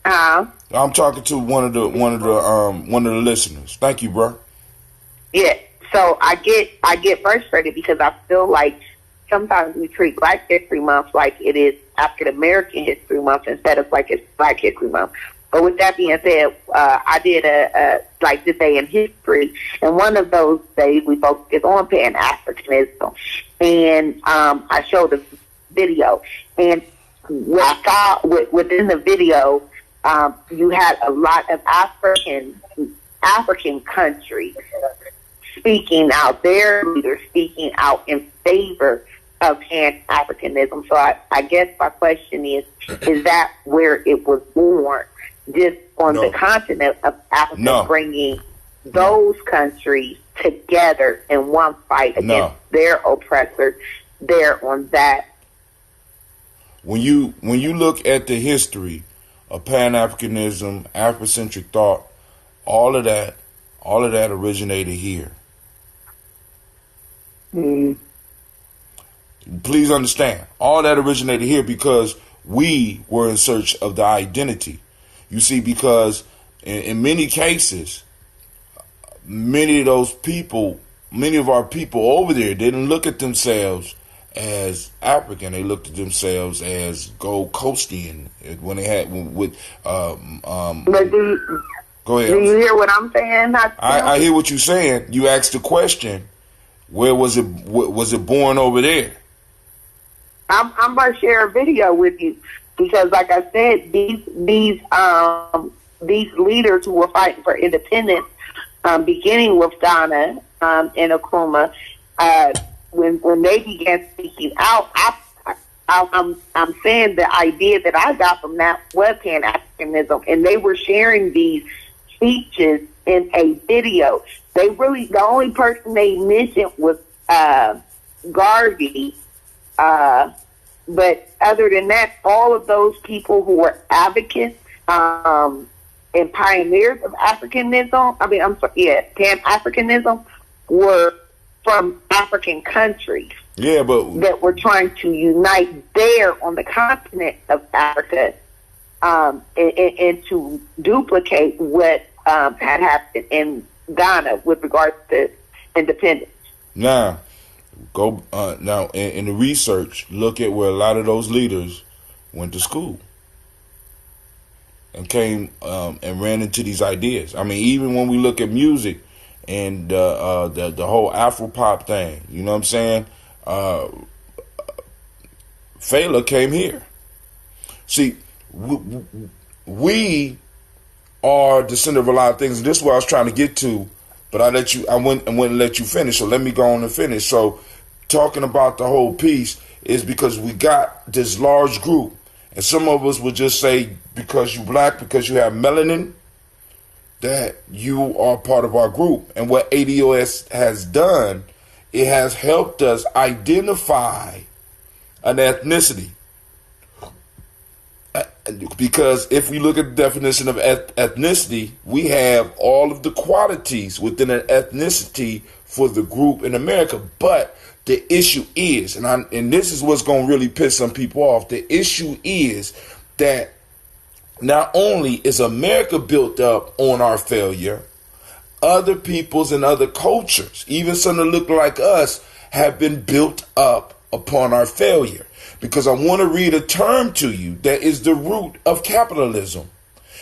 I'm talking to one of the listeners. Thank you, bro. Yeah. So I get frustrated because I feel like sometimes we treat Black History Month like it is African American History Month instead of like it's Black History Month. But with that being said, I did like this day in history, and one of those days we focused on Pan-Africanism, and I showed a video, and what I saw within the video, you had a lot of African countries speaking out, their leaders speaking out in favor of Pan-Africanism. So I guess my question is that where it was born, just on the continent of Africa, bringing those countries together in one fight against their oppressors there on that. When you look at the history of Pan-Africanism, Afrocentric thought, all of that originated here. Please understand, all that originated here because we were in search of the identity. You see, because in many cases, many of our people over there didn't look at themselves as African. They looked at themselves as Gold Coastian when they had with But go ahead. Do you hear what I'm saying? I hear what you're saying. You asked the question, where was it born over there? I'm going to share a video with you because, like I said, these leaders who were fighting for independence, beginning with Ghana and Nkrumah, when they began speaking out, I'm saying the idea that I got from that was Pan-Africanism, and they were sharing these speeches in a video. The only person they mentioned was Garvey, but other than that, all of those people who were advocates and pioneers of Africanism, Pan-Africanism, were from African countries. Yeah, but that were trying to unite there on the continent of Africa, and to duplicate what had happened in Ghana with regards to independence. Now, in the research, look at where a lot of those leaders went to school and came and ran into these ideas. I mean, even when we look at music and the whole Afro-pop thing, you know what I'm saying? Fela came here. See, we are descendant of a lot of things, and this is what I was trying to get to, but I went and let you finish, so let me go on and finish. So talking about the whole piece is because we got this large group, and some of us would just say because you black, because you have melanin, that you are part of our group. And what ADOS has done, it has helped us identify an ethnicity. Because if we look at the definition of ethnicity, we have all of the qualities within an ethnicity for the group in America. But the issue is, and this is what's going to really piss some people off, the issue is that not only is America built up on our failure, other peoples and other cultures, even some that look like us, have been built up upon our failure. Because I want to read a term to you that is the root of capitalism.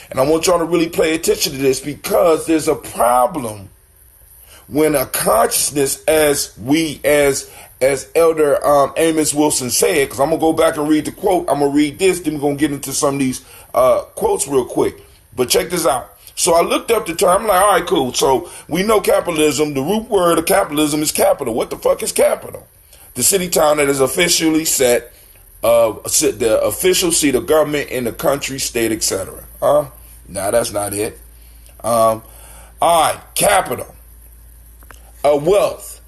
And I want y'all to really pay attention to this, because there's a problem when a consciousness, as Elder Amos Wilson said, because I'm going to go back and read the quote. I'm going to read this, then we're going to get into some of these quotes real quick. But check this out. So I looked up the term. I'm like, all right, cool. So we know capitalism. The root word of capitalism is capital. What the fuck is capital? The city town that is officially set, the official seat of government in the country, state, etc. No, that's not it. All right, capital. A wealth,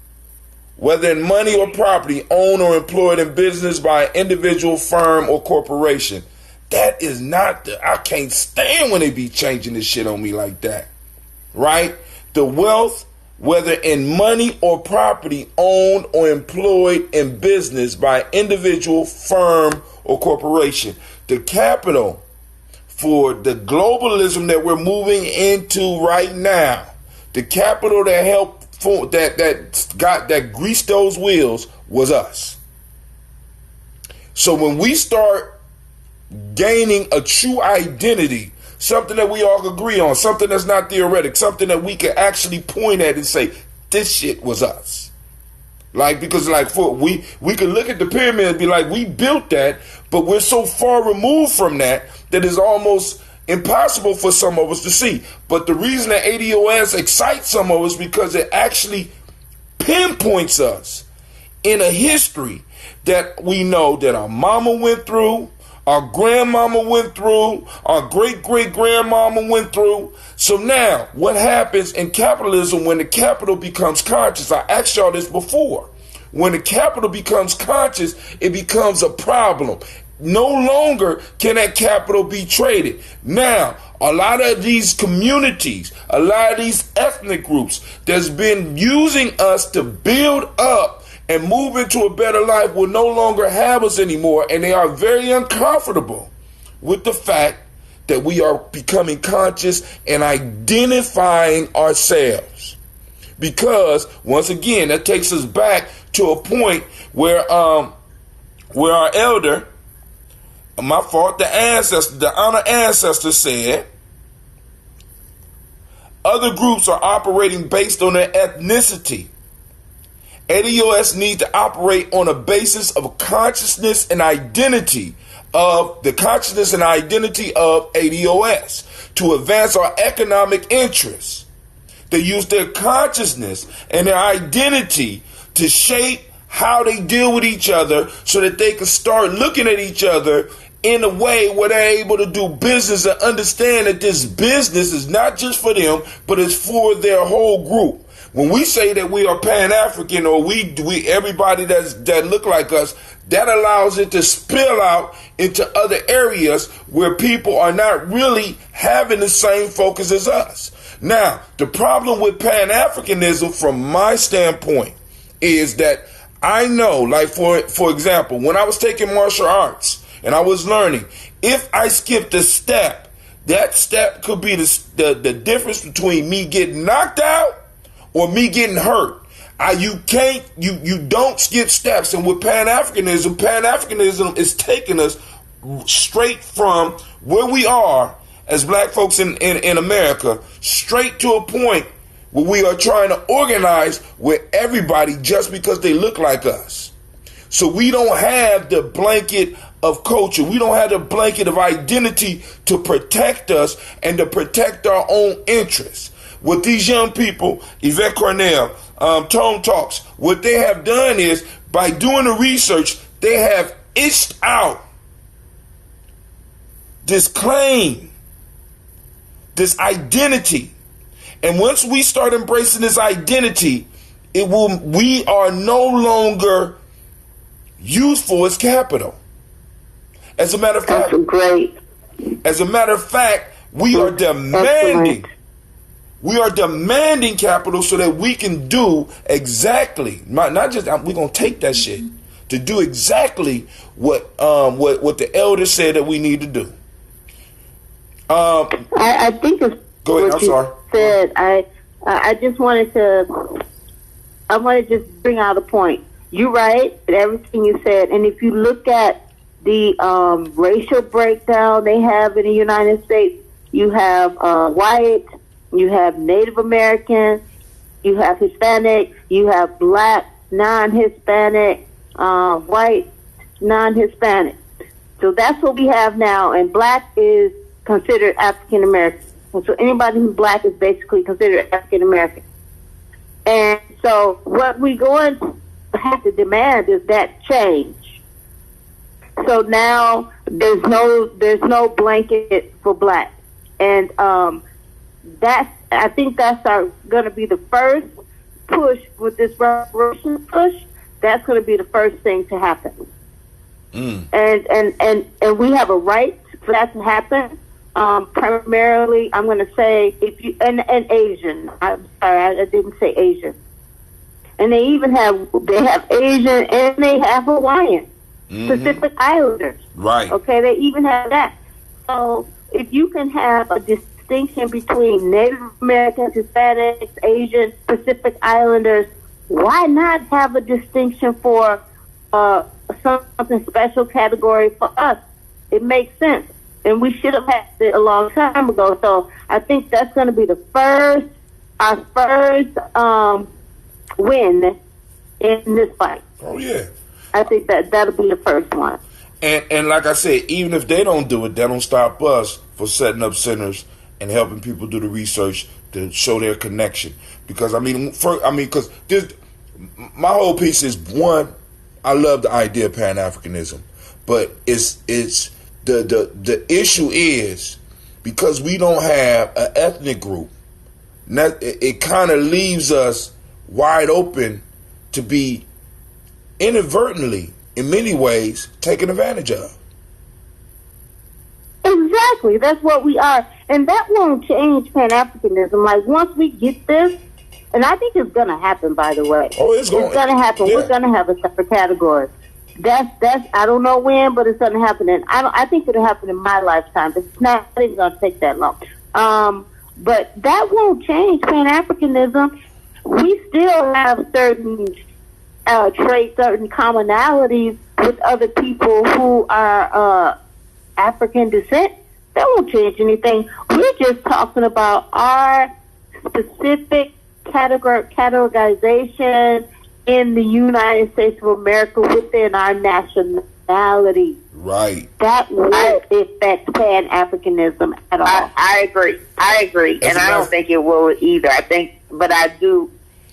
whether in money or property, owned or employed in business by an individual, firm, or corporation. That is not I can't stand when they be changing this shit on me like that. Right? The wealth, whether in money or property, owned or employed in business by an individual, firm, or corporation. The capital for the globalism that we're moving into right now, the capital that helped that greased those wheels was us. So when we start gaining a true identity, something that we all agree on, something that's not theoretic, something that we can actually point at and say, this shit was us. Because we could look at the pyramid and be like, we built that, but we're so far removed from that it's almost impossible for some of us to see. But the reason that ADOS excites some of us, because it actually pinpoints us in a history that we know that our mama went through, our grandmama went through, our great-great-grandmama went through. So now, what happens in capitalism when the capital becomes conscious? I asked y'all this before. When the capital becomes conscious, it becomes a problem. No longer can that capital be traded. Now, a lot of these communities, a lot of these ethnic groups that's been using us to build up and move into a better life will no longer have us anymore, and they are very uncomfortable with the fact that we are becoming conscious and identifying ourselves. Because, once again, that takes us back to a point where our elder, my fault, the honor ancestor said, other groups are operating based on their ethnicity. ADOS need to operate on a basis of consciousness and identity of ADOS to advance our economic interests. They use their consciousness and their identity to shape how they deal with each other so that they can start looking at each other in a way where they're able to do business and understand that this business is not just for them, but it's for their whole group. When we say that we are Pan-African, or we everybody that look like us, that allows it to spill out into other areas where people are not really having the same focus as us. Now, the problem with Pan-Africanism from my standpoint is that I know, like for example, when I was taking martial arts and I was learning, if I skipped a step, that step could be the difference between me getting knocked out or me getting hurt. You don't skip steps. And with Pan-Africanism is taking us straight from where we are as black folks in America, straight to a point where we are trying to organize with everybody just because they look like us. So we don't have the blanket of culture. We don't have the blanket of identity to protect us and to protect our own interests. What these young people, Yvette Cornell, Tone Talks, what they have done is, by doing the research, they have itched out this claim, this identity. And once we start embracing this identity, we are no longer useful as capital. As a matter of fact, That's great. As a matter of fact, we are demanding. Excellent. We are demanding capital so that we can do exactly, not just we're gonna take that shit to do exactly what the elders said that we need to do. I think it's Go ahead. I'm sorry. Said I just wanted to just bring out a point. You're right at everything you said, and if you look at the racial breakdown they have in the United States, you have white, you have Native American, you have Hispanic, you have black, non-Hispanic, white, non-Hispanic. So that's what we have now, and black is considered African American. So anybody who's black is basically considered African American. And so what we're going to have to demand is that change. So now there's no blanket for black, and I think that's going to be the first push with this reparation push. That's going to be the first thing to happen. And we have a right for that to happen. Primarily, I'm going to say if you and Asian. I'm sorry, I didn't say Asian. And they have Asian and they have Hawaiian, Pacific Islanders. Right. Okay, they even have that. So if you can have a distinction between Native Americans, Hispanics, Asian, Pacific Islanders, why not have a distinction for something special category for us? It makes sense. And we should have had it a long time ago. So I think that's going to be our first win in this fight. Oh yeah. I think that'll be the first one. And like I said, even if they don't do it, that don't stop us for setting up centers and helping people do the research to show their connection. Because because my whole piece is, one, I love the idea of Pan-Africanism, but it's the issue is because we don't have an ethnic group. It kind of leaves us wide open to be inadvertently, in many ways, taken advantage of. Exactly. That's what we are. And that won't change Pan-Africanism. Like, once we get this, and I think it's going to happen, by the way. Oh, it's going to happen. Yeah. We're going to have a separate category. That's I don't know when, but it's going to happen. And I think it'll happen in my lifetime. It's not even going to take that long. But that won't change Pan-Africanism. We still have certain traits, certain commonalities with other people who are African descent. That won't change anything. We're just talking about our specific categorization in the United States of America within our nationality. Right. That won't affect Pan-Africanism at all. I agree. And I don't think it will either. But I do,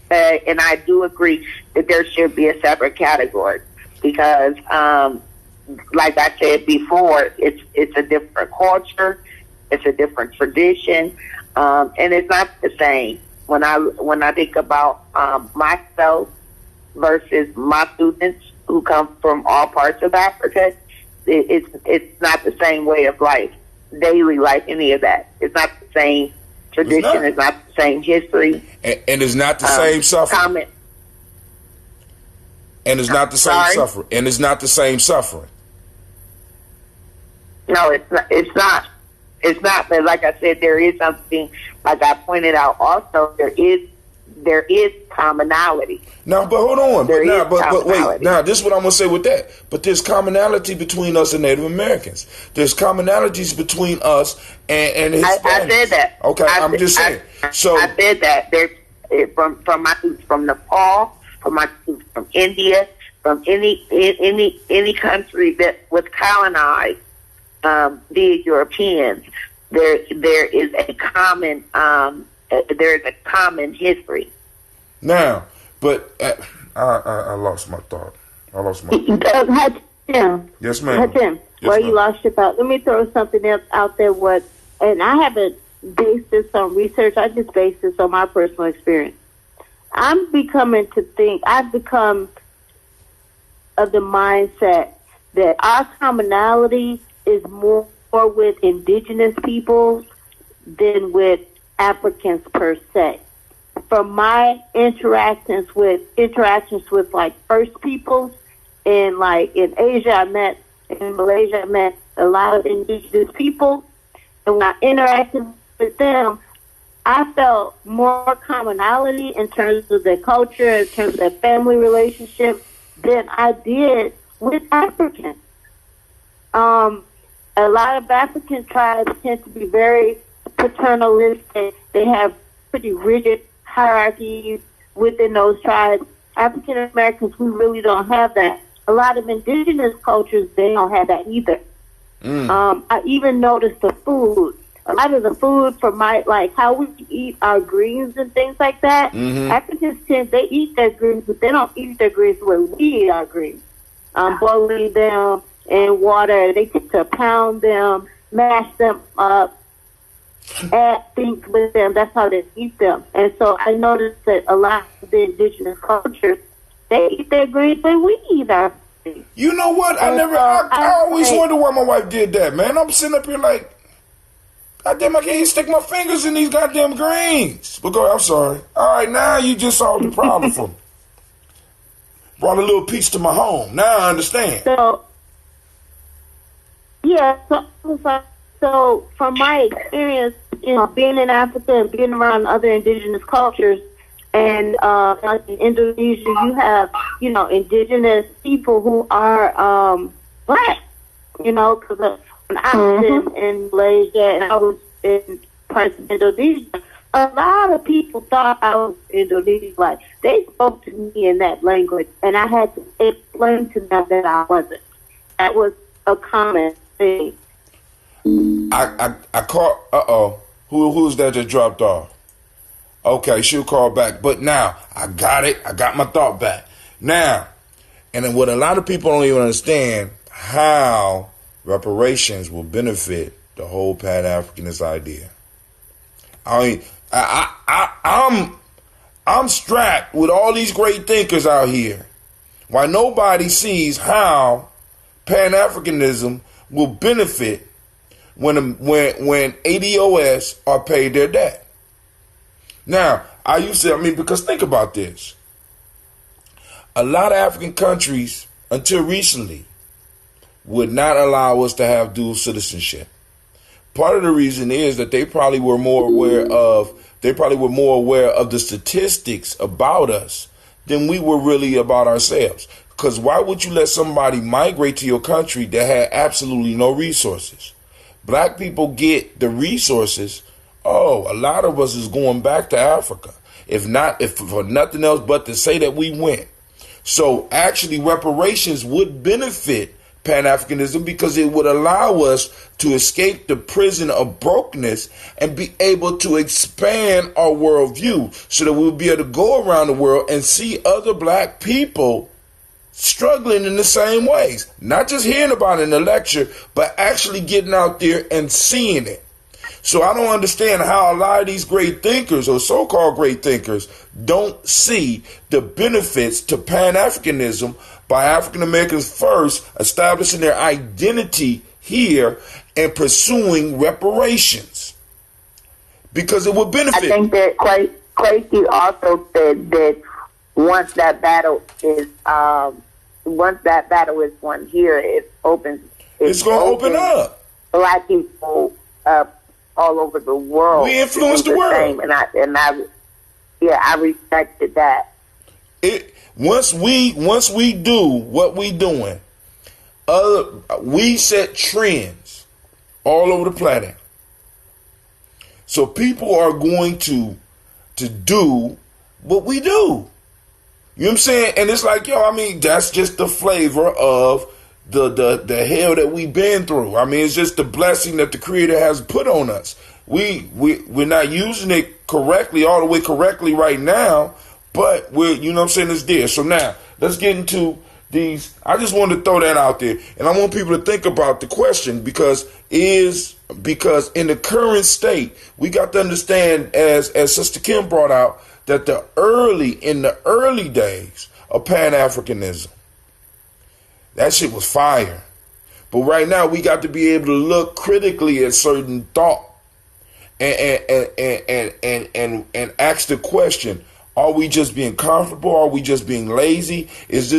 and I do agree that there should be a separate category because, like I said before, it's a different culture, it's a different tradition, and it's not the same. When I think about myself versus my students who come from all parts of Africa, it's not the same way of life, daily life, any of that. It's not the same tradition. It's not the same history, and it's not the same suffering. And it's not the same suffering. And it's not the same suffering. No, it's not. It's not. But like I said, there is something. Like I pointed out, also there is commonality. Now, but hold on. But wait. Now, this is what I'm gonna say with that. But there's commonality between us and Native Americans. There's commonalities between us and Hispanics. I said that. Okay, I'm just saying. I said that. There's from my students from Nepal, from my students from India, from any country that was colonized via Europeans. There is a common history. Now, but I lost my thought. Yes, ma'am. Tim, Yes, you lost your thought. Let me throw something else out there. And I haven't based this on research. I just based this on my personal experience. I've become of the mindset that our commonality is more with indigenous peoples than with Africans per se. From my interactions with like First Peoples in Asia, in Malaysia, I met a lot of indigenous people, and when I interacted with them, I felt more commonality in terms of their culture, in terms of their family relationship, than I did with Africans. A lot of African tribes tend to be very paternalistic. They have pretty rigid hierarchies within those tribes. African Americans, we really don't have that. A lot of indigenous cultures, they don't have that either. I even noticed the food. A lot of the food from how we eat our greens and things like that. Africans they eat their greens, but they don't eat their greens the way we eat our greens. Boiling them in water, they tend to pound them, mash them up, add things with them. That's how they eat them. And so I noticed that a lot of the indigenous cultures, they eat their greens the way we eat our greens. You know what? I always wonder why my wife did that, man. I'm sitting up here like, goddamn, I can't even stick my fingers in these goddamn greens. But I'm sorry. All right, now you just solved the problem for me. Brought a little piece to my home. Now I understand. So from my experience, being in Africa and being around other indigenous cultures, and like in Indonesia, you have, indigenous people who are black, because when I was in Malaysia and I was in parts of Indonesia, a lot of people thought I was Indonesian. Like, they spoke to me in that language, and I had to explain to them that I wasn't. That was a common thing. I caught. Who's that just dropped off? Okay, she'll call back. But now I got it. I got my thought back. Now, and then what a lot of people don't even understand how reparations will benefit the whole Pan-Africanist idea. I mean, I'm strapped with all these great thinkers out here. Why nobody sees how Pan-Africanism will benefit when ADOS are paid their debt. Now, because think about this. A lot of African countries, until recently, would not allow us to have dual citizenship. Part of the reason is that they probably were more aware of the statistics about us than we were really about ourselves. Because why would you let somebody migrate to your country that had absolutely no resources? Black people get the resources. Oh, a lot of us is going back to Africa. If for nothing else but to say that we went. So actually reparations would benefit Pan-Africanism because it would allow us to escape the prison of brokenness and be able to expand our worldview so that we would be able to go around the world and see other black people struggling in the same ways. Not just hearing about it in a lecture, but actually getting out there and seeing it. So I don't understand how a lot of these great thinkers or so-called great thinkers don't see the benefits to Pan-Africanism by African Americans first establishing their identity here and pursuing reparations. Because it would benefit. I think that Quakey also said that once that battle is won here, it's going to open up. Black people all over the world. We influence the world. I respected that. Once we do what we doing, we set trends all over the planet. So people are going to do what we do. You know what I'm saying? And it's like, that's just the flavor of the hell that we've been through. I mean, it's just the blessing that the Creator has put on us. We're not using it correctly, all the way correctly right now, but it's there. So now let's get into these. I just wanted to throw that out there, and I want people to think about the question because in the current state, we got to understand, as Sister Kim brought out, that in the early days of Pan-Africanism, that shit was fire. But right now, we got to be able to look critically at certain thought and ask the question: are we just being comfortable? Are we just being lazy? Has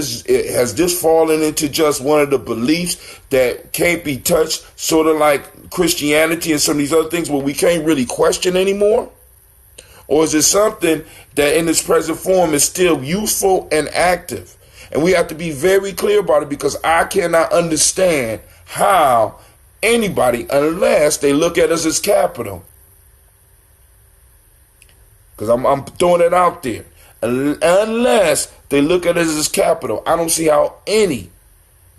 this fallen into just one of the beliefs that can't be touched, sort of like Christianity and some of these other things where we can't really question anymore? Or is it something that in its present form is still useful and active? And we have to be very clear about it, because I cannot understand how anybody, unless they look at us as capital, because I'm throwing it out there, unless they look at us as capital, I don't see how any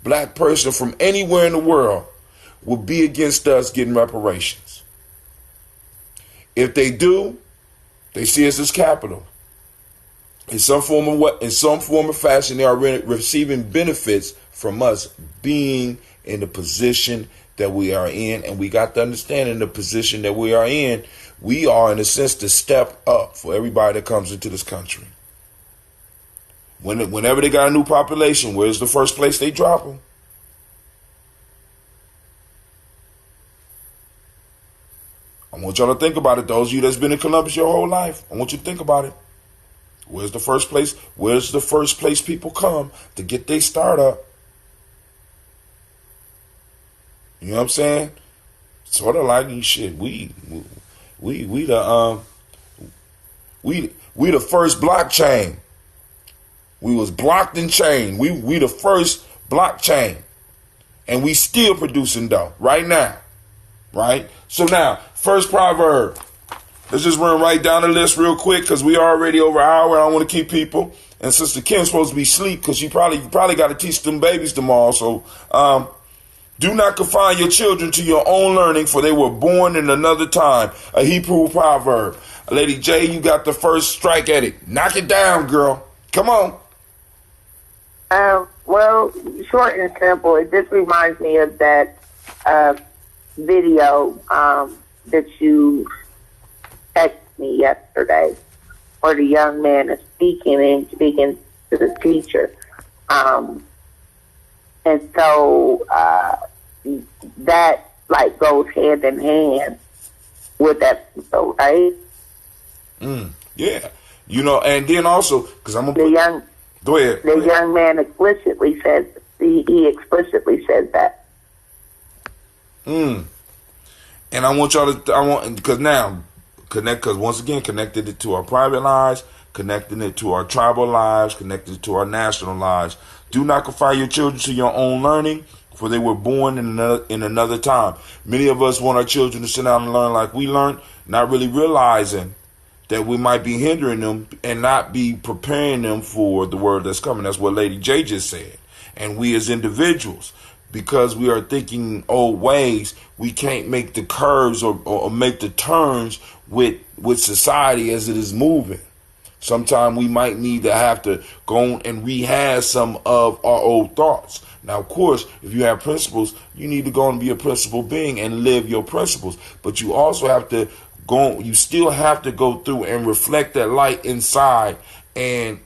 black person from anywhere in the world would be against us getting reparations. If they do, they see us as capital. In some form of fashion, they are receiving benefits from us being in the position that we are in. And we got to understand, in the position that we are in, we are, in a sense, to step up for everybody that comes into this country. Whenever they got a new population, where's the first place they drop them? I want y'all to think about it. Those of you that's been in Columbus your whole life, I want you to think about it. Where's the first place? Where's the first place people come to get their start up? You know what I'm saying? Sort of like shit. We the first blockchain. We was blocked and chained. We the first blockchain, and we still producing dough right now, right? So now, first proverb. Let's just run right down the list real quick, because we are already over an hour. I don't want to keep people. And Sister Kim's supposed to be asleep because she probably got to teach them babies tomorrow. So do not confine your children to your own learning, for they were born in another time. A Hebrew proverb. Lady J, you got the first strike at it. Knock it down, girl. Come on. Well, short and simple, it just reminds me of that video that you texted me yesterday, where the young man is speaking to the teacher. And so that like goes hand in hand with that, right? Yeah. You know, and then also, because I'm going to go ahead. The young man explicitly says, he explicitly said that. And I want y'all to, because now, because once again, connected it to our private lives, connecting it to our tribal lives, connected it to our national lives. Do not confine your children to your own learning, for they were born in another time. Many of us want our children to sit down and learn like we learned, not really realizing that we might be hindering them and not be preparing them for the word that's coming. That's what Lady J just said. And we as individuals, because we are thinking old ways, we can't make the curves or make the turns with society as it is moving. Sometimes we might need to have to go and rehash some of our old thoughts. Now, of course, if you have principles, you need to go and be a principled being and live your principles. But you also have to go, you still have to go through and reflect that light inside and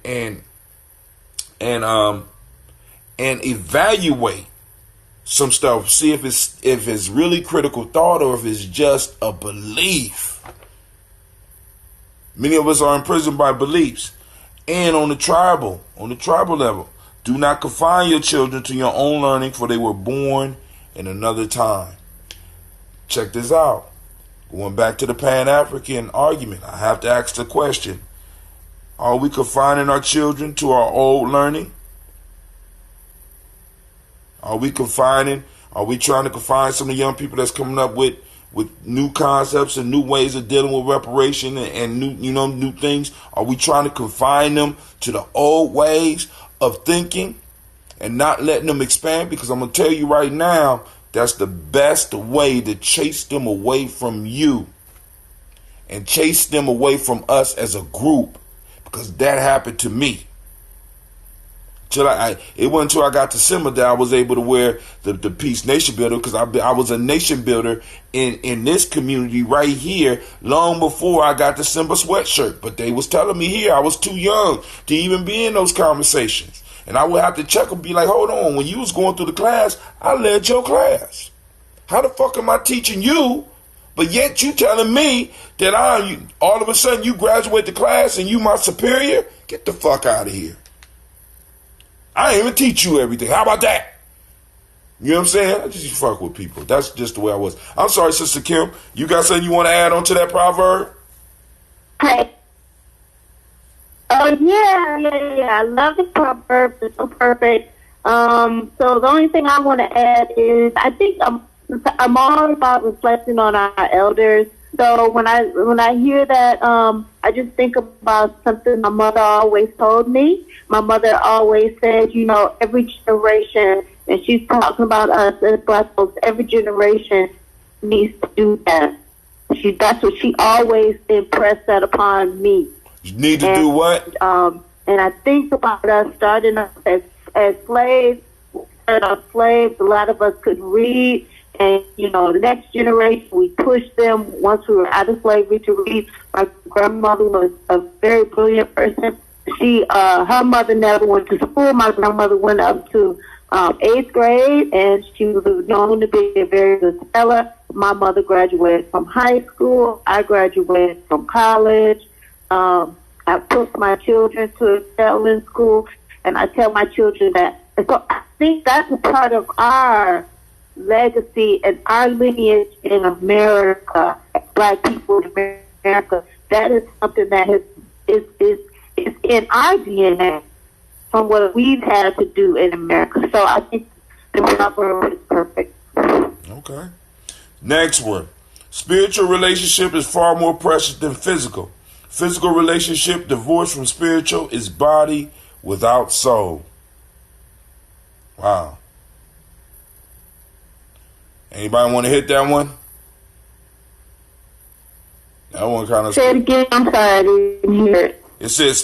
evaluate some stuff. See if it's really critical thought or if it's just a belief. Many of us are imprisoned by beliefs. And on the tribal level, do not confine your children to your own learning, for they were born in another time. Check this out. Going back to the Pan-African argument, I have to ask the question, are we confining our children to our old learning? Are we trying to confine some of the young people that's coming up with new concepts and new ways of dealing with reparation and new things? Are we trying to confine them to the old ways of thinking and not letting them expand? Because I'm going to tell you right now, that's the best way to chase them away from you and chase them away from us as a group, because that happened to me. It wasn't until I got to Simba that I was able to wear the Peace Nation Builder, because I was a nation builder in this community right here long before I got the Simba sweatshirt. But they was telling me here I was too young to even be in those conversations. And I would have to check and be like, hold on, when you was going through the class, I led your class. How the fuck am I teaching you, but yet you telling me that all of a sudden you graduate the class and you my superior? Get the fuck out of here. I ain't even teach you everything. How about that? You know what I'm saying? I just fuck with people. That's just the way I was. I'm sorry, Sister Kim. You got something you want to add on to that proverb? Hey. Oh, yeah. I love the proverb. It's so perfect. So the only thing I want to add is I think I'm all about reflecting on our elders. So when I hear that, I just think about something my mother always told me. My mother always said, every generation, and she's talking about us as Black folks, every generation needs to do that. That's what she always impressed that upon me. You need to do what? And I think about us starting off as slaves. A lot of us couldn't read. And, the next generation, we pushed them once we were out of slavery to read. My grandmother was a very brilliant person. Her mother never went to school. My grandmother went up to 8th grade, and she was known to be a very good speller. My mother graduated from high school. I graduated from college. I took my children to excel in school, and I tell my children that. And so I think that's a part of our legacy and our lineage in America, Black people in America. That is something that is in our DNA from what we've had to do in America. So I think the proverb is perfect. Okay. Next one. Spiritual relationship is far more precious than physical. Physical relationship divorced from spiritual is body without soul. Wow. Anybody want to hit that one? That one kind of. Say it again. I'm sorry, I didn't hear it. It says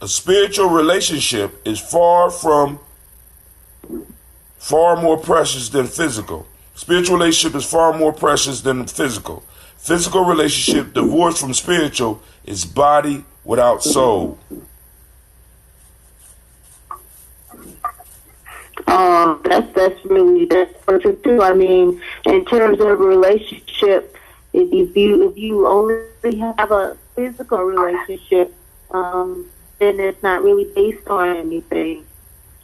a spiritual relationship is far far more precious than physical. Spiritual relationship is far more precious than physical. Physical relationship divorced from spiritual is body without soul. That's perfect too. I mean, in terms of a relationship, if you only have a physical relationship, then it's not really based on anything.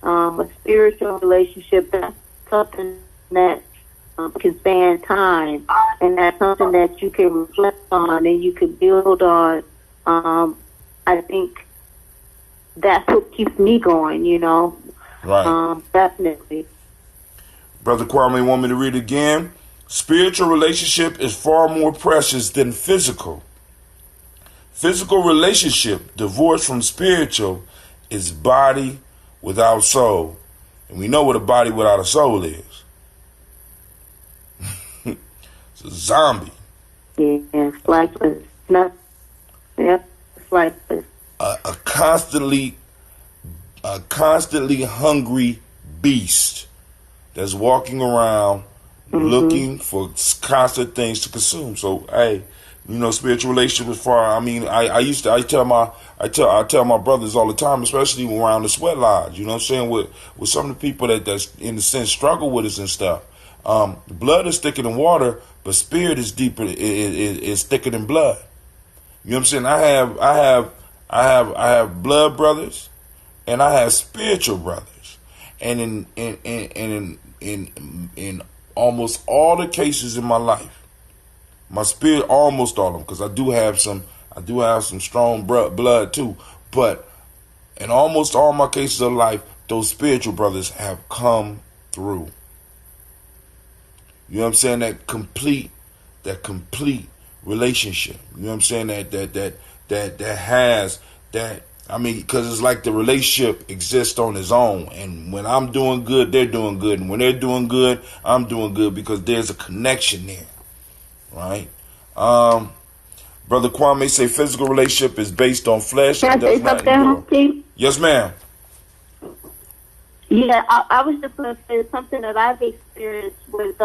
A spiritual relationship, that's something that can span time, and that's something that you can reflect on and you can build on. I think that's what keeps me going, you know. Right. Definitely. Brother Kwame, want me to read it again? Spiritual relationship is far more precious than physical. Physical relationship divorced from spiritual is body without soul. And we know what a body without a soul is. It's a zombie. Yeah, it's lifeless. No. Yep, it's lifeless. A constantly hungry beast that's walking around looking for constant things to consume. So, hey, you know, spiritual relationship is far. I mean, I tell my brothers all the time, especially around the sweat lodge. You know what I'm saying? With some of the people that's in a sense struggle with us and stuff. Blood is thicker than water, but spirit is deeper. Is thicker than blood. You know what I'm saying? I have blood brothers, and I have spiritual brothers, and in almost all the cases in my life, my spirit, almost all of them, because I do have some strong blood too. But in almost all my cases of life, those spiritual brothers have come through. You know what I'm saying? That complete relationship. You know what I'm saying? That has that. I mean, because it's like the relationship exists on its own. And when I'm doing good, they're doing good. And when they're doing good, I'm doing good, because there's a connection there. Right? Brother Kwame say physical relationship is based on flesh. Can I say something, Steve? Yes, ma'am. Yeah, I was just going to say something that I've experienced with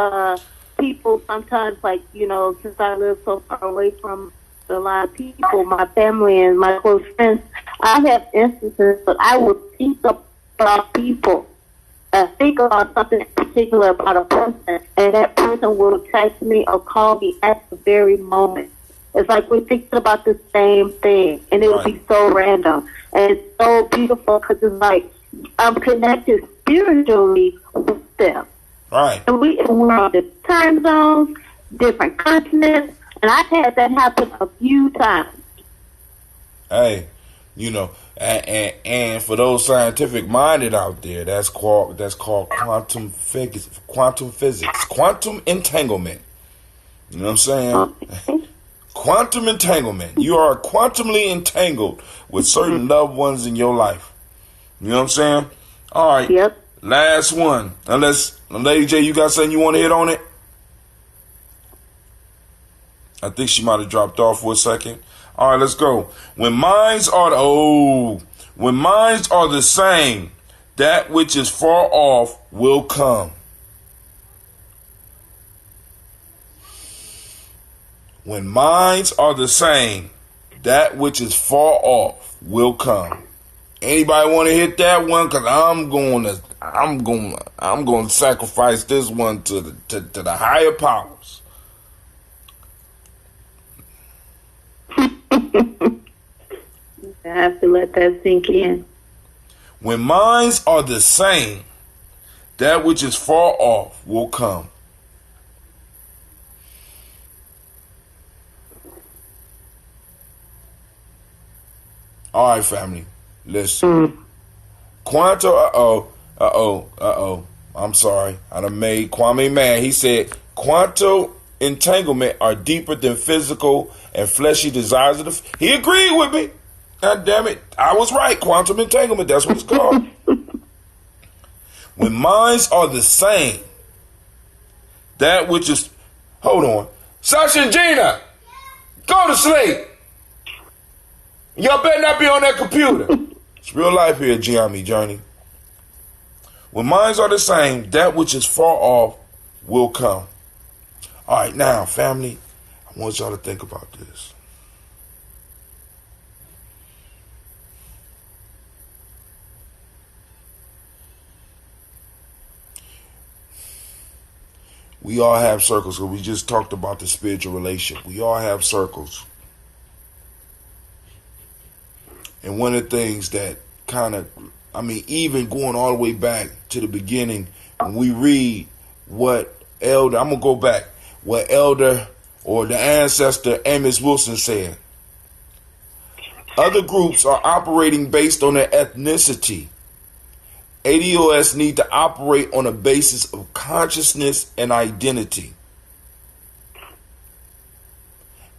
people sometimes, like, you know, since I live so far away from a lot of people, my family and my close friends, I have instances that I will think about people, think about something in particular about a person, and that person will text me or call me at the very moment. It's like we're thinking about the same thing, and it will be so random. And it's so beautiful because it's like I'm connected spiritually with them. Right. And we're on different time zones, different continents, and I've had that happen a few times. Hey, you know, and for those scientific minded out there, that's called quantum physics, quantum entanglement. You know what I'm saying? Okay. Quantum entanglement. You are quantumly entangled with certain loved ones in your life. You know what I'm saying? All right. Yep. Last one. Unless, Lady J, you got something you want to hit on it? I think she might have dropped off for a second. All right, let's go. When minds are the same, that which is far off will come. When minds are the same, that which is far off will come. Anybody want to hit that one? Cause I'm going to sacrifice this one to the higher powers. I have to let that sink in. When minds are the same, that which is far off will come. All right, family. Listen. Quantum. I'm sorry. I done made Kwame mad. He said quantum entanglement are deeper than physical and fleshy desires of the. He agreed with me. God damn it. I was right. Quantum entanglement. That's what it's called. When minds are the same, that which is. Hold on. Sasha and Gina, go to sleep. Y'all better not be on that computer. It's real life here, Gianni Journey. When minds are the same, that which is far off will come. All right, now, family, I want y'all to think about this. We all have circles, because we just talked about the spiritual relationship. We all have circles. And one of the things that even going all the way back to the beginning, when we read what Elder, I'm going to go back, what Elder or the ancestor Amos Wilson said. Other groups are operating based on their ethnicity. ADOS need to operate on a basis of consciousness and identity.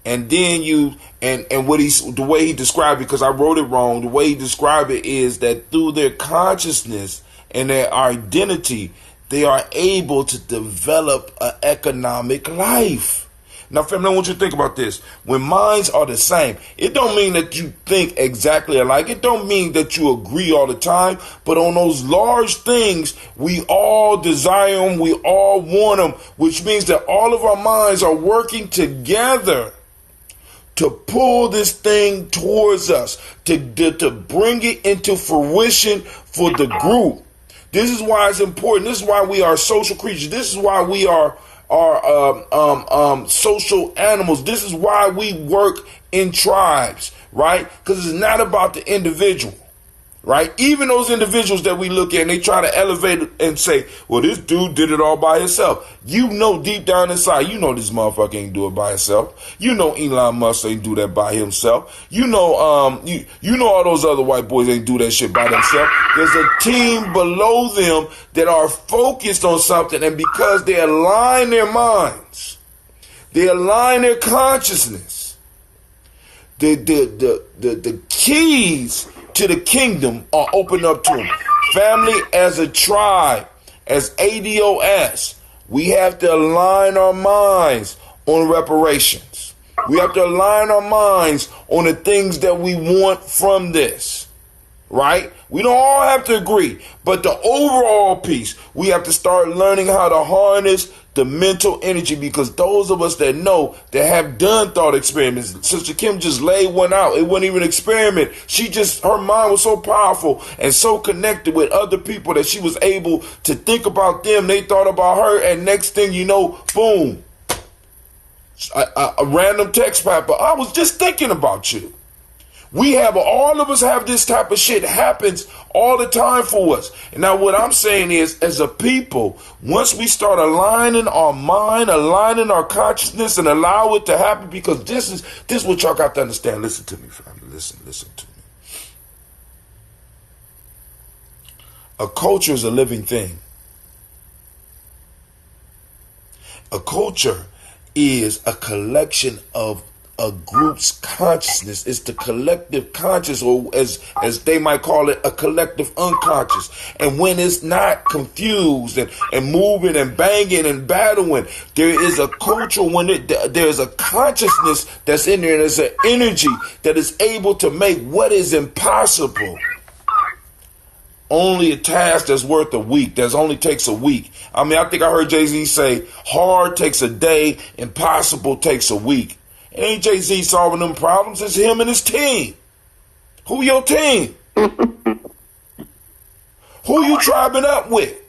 And then the way he described it, because I wrote it wrong, the way he described it is that through their consciousness and their identity, they are able to develop an economic life. Now, family, I want you to think about this. When minds are the same, it don't mean that you think exactly alike. It don't mean that you agree all the time. But on those large things, we all desire them. We all want them, which means that all of our minds are working together to pull this thing towards us, to bring it into fruition for the group. This is why it's important. This is why we are social creatures. This is why we are social animals. This is why we work in tribes, right? Because it's not about the individual, right? Even those individuals that we look at and they try to elevate it and say, well, this dude did it all by himself. You know, deep down inside, you know this motherfucker ain't do it by himself. You know Elon Musk ain't do that by himself. You know, you know all those other white boys ain't do that shit by themselves. There's a team below them that are focused on something, and because they align their minds, they align their consciousness, the keys to the kingdom are open up to them. Family, as a tribe, as ADOS, we have to align our minds on reparations. We have to align our minds on the things that we want from this, right? We don't all have to agree, but the overall piece, we have to start learning how to harness the mental energy, because those of us that know, that have done thought experiments, Sister Kim just laid one out. It wasn't even an experiment. Her mind was so powerful and so connected with other people that she was able to think about them. They thought about her, and next thing you know, boom, a random text pop. I was just thinking about you. All of us have this type of shit happens all the time for us. And now what I'm saying is, as a people, once we start aligning our mind, aligning our consciousness, and allow it to happen, because this is what y'all got to understand. Listen to me, family. Listen to me. A culture is a living thing. A culture is a collection of a group's consciousness. It's the collective conscious, or as they might call it, a collective unconscious. And when it's not confused and moving and banging and battling, there is a culture when there's a consciousness that's in there, and there's an energy that is able to make what is impossible only a task that's worth a week, that only takes a week. I mean, I think I heard Jay-Z say, hard takes a day, impossible takes a week. It ain't Jay-Z solving them problems. It's him and his team. Who your team? Who you tribing up with?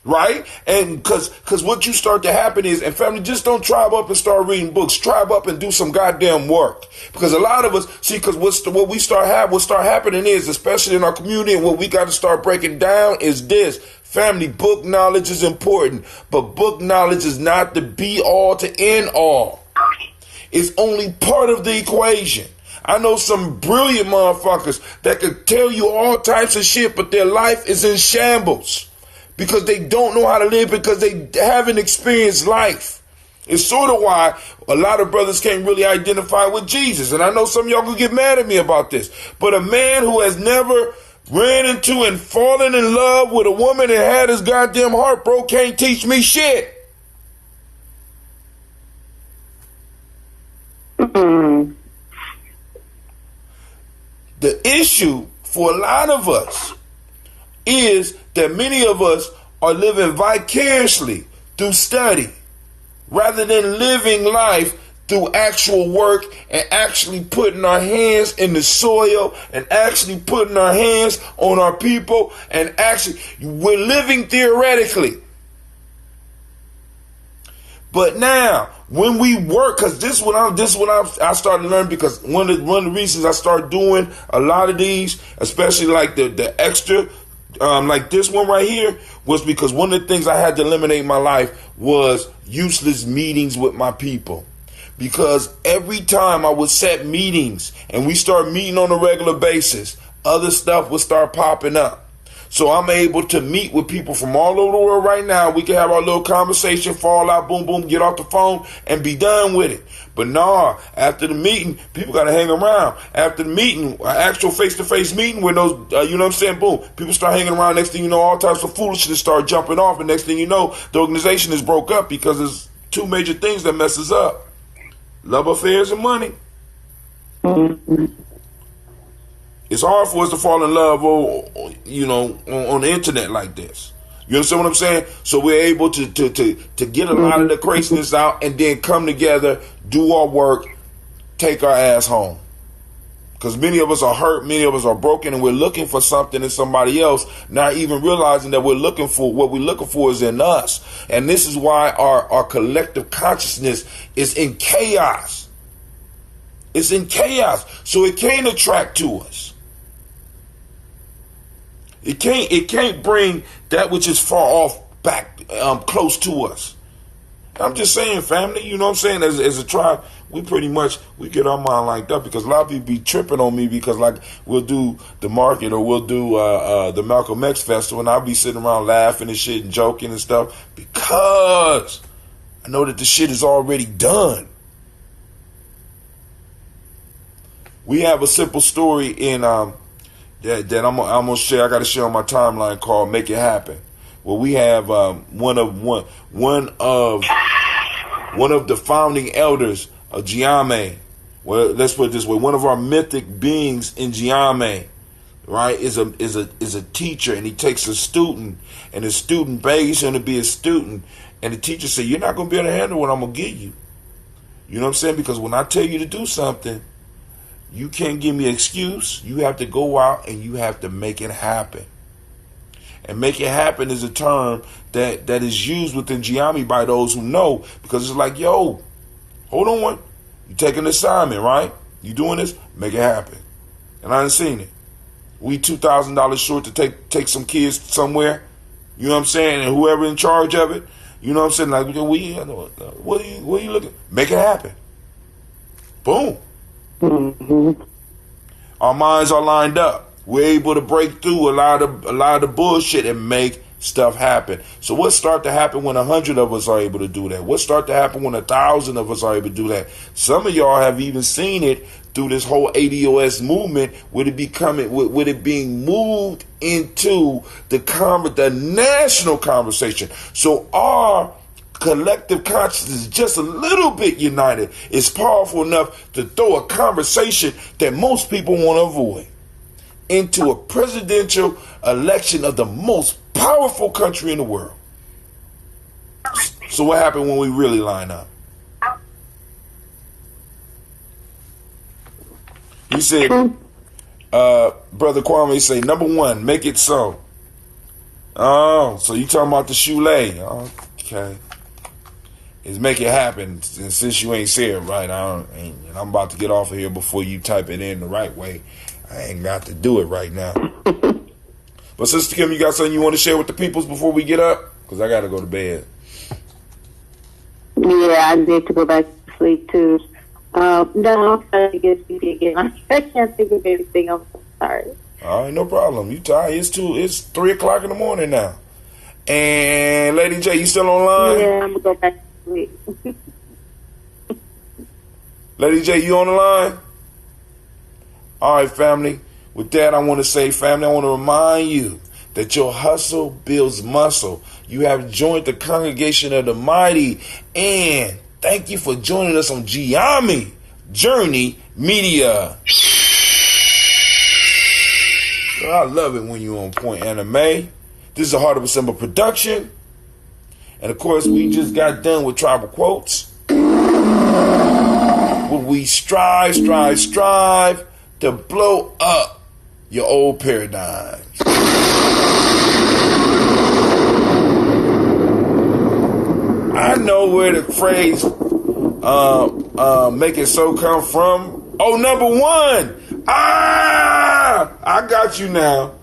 Right? And because what you start to happen is, and family, just don't tribe up and start reading books. Tribe up and do some goddamn work. Because a lot of us, see, because what start happening is, especially in our community, and what we got to start breaking down is this. Family, book knowledge is important, but book knowledge is not the be all to end all. It's only part of the equation. I know some brilliant motherfuckers that could tell you all types of shit, but their life is in shambles because they don't know how to live, because they haven't experienced life. It's sort of why a lot of brothers can't really identify with Jesus. And I know some of y'all could get mad at me about this, but a man who has never ran into and fallen in love with a woman and had his goddamn heart broke can't teach me shit. The issue for a lot of us is that many of us are living vicariously through study rather than living life through actual work and actually putting our hands in the soil and actually putting our hands on our people, and actually we're living theoretically. But now, when we work, because this is what I started learning, because one of the reasons I started doing a lot of these, especially like the extra, like this one right here, was because one of the things I had to eliminate in my life was useless meetings with my people. Because every time I would set meetings and we start meeting on a regular basis, other stuff would start popping up. So I'm able to meet with people from all over the world right now. We can have our little conversation, fall out, boom, boom, get off the phone and be done with it. But nah, after the meeting, people got to hang around. After the meeting, an actual face-to-face meeting where those, you know what I'm saying, boom, people start hanging around. Next thing you know, all types of foolishness start jumping off. And next thing you know, the organization is broke up because there's two major things that messes up: love affairs and money. Mm-hmm. It's hard for us to fall in love, on the internet like this. You understand what I'm saying? So we're able to get a lot of the craziness out and then come together, do our work, take our ass home. Because many of us are hurt, many of us are broken, and we're looking for something in somebody else, not even realizing that what we're looking for is in us. And this is why our collective consciousness is in chaos. It's in chaos. So it can't attract to us. It can't bring that which is far off back close to us. I'm just saying, family, you know what I'm saying? As a tribe, we get our mind like that, because a lot of people be tripping on me because, like, we'll do the market or we'll do the Malcolm X festival, and I'll be sitting around laughing and shit and joking and stuff because I know that the shit is already done. We have a simple story in that I'm gonna share. I got to share on my timeline called "Make It Happen." Well, we have one of the founding elders of GNJMedia. Well, let's put it this way: one of our mythic beings in GNJMedia, right, is a teacher, and he takes a student, and the student begs him to be a student, and the teacher said, "You're not gonna be able to handle what I'm gonna give you." You know what I'm saying? Because when I tell you to do something, you can't give me an excuse. You have to go out and you have to make it happen. And make it happen is a term that is used within GNJMedia by those who know, because it's like, yo, hold on. You take an assignment, right? You doing this? Make it happen. And I ain't seen it. We $2,000 short to take some kids somewhere. You know what I'm saying? And whoever in charge of it, you know what I'm saying? Like, what are you looking? Make it happen. Boom. Mm-hmm. Our minds are lined up. We're able to break through a lot of the bullshit and make stuff happen. So what start to happen when 100 of us are able to do that? What start to happen when 1,000 of us are able to do that? Some of y'all have even seen it through this whole ADOS movement, with it being moved into the national conversation. So our collective consciousness is just a little bit united. It's powerful enough to throw a conversation that most people want to avoid into a presidential election of the most powerful country in the world. So what happened when we really line up? He said, Brother Kwame, he said, number one, make it so. Oh, so you talking about the shoelay. Okay. Is make it happen. And since you ain't said it right, and I'm about to get off of here before you type it in the right way. I ain't got to do it right now. But Sister Kim, you got something you want to share with the peoples before we get up? Because I got to go to bed. Yeah, I need to go back to sleep too. No, I'm trying to get sleepy again. I can't think of anything. I'm so sorry. All right, no problem. You tired? It's 3 o'clock in the morning now. And Lady J, you still online? Yeah, I'm gonna go back to sleep. Lady J, you on the line? All right, family. With that, I want to say, family, I want to remind you that your hustle builds muscle. You have joined the congregation of the mighty, and thank you for joining us on GNJMedia. I love it when you on point, Anime. This is a Heart of December production. And of course, we just got done with Tribal Quotes. Where we strive to blow up your old paradigms. I know where the phrase make it so come from. Oh, number one. I got you now.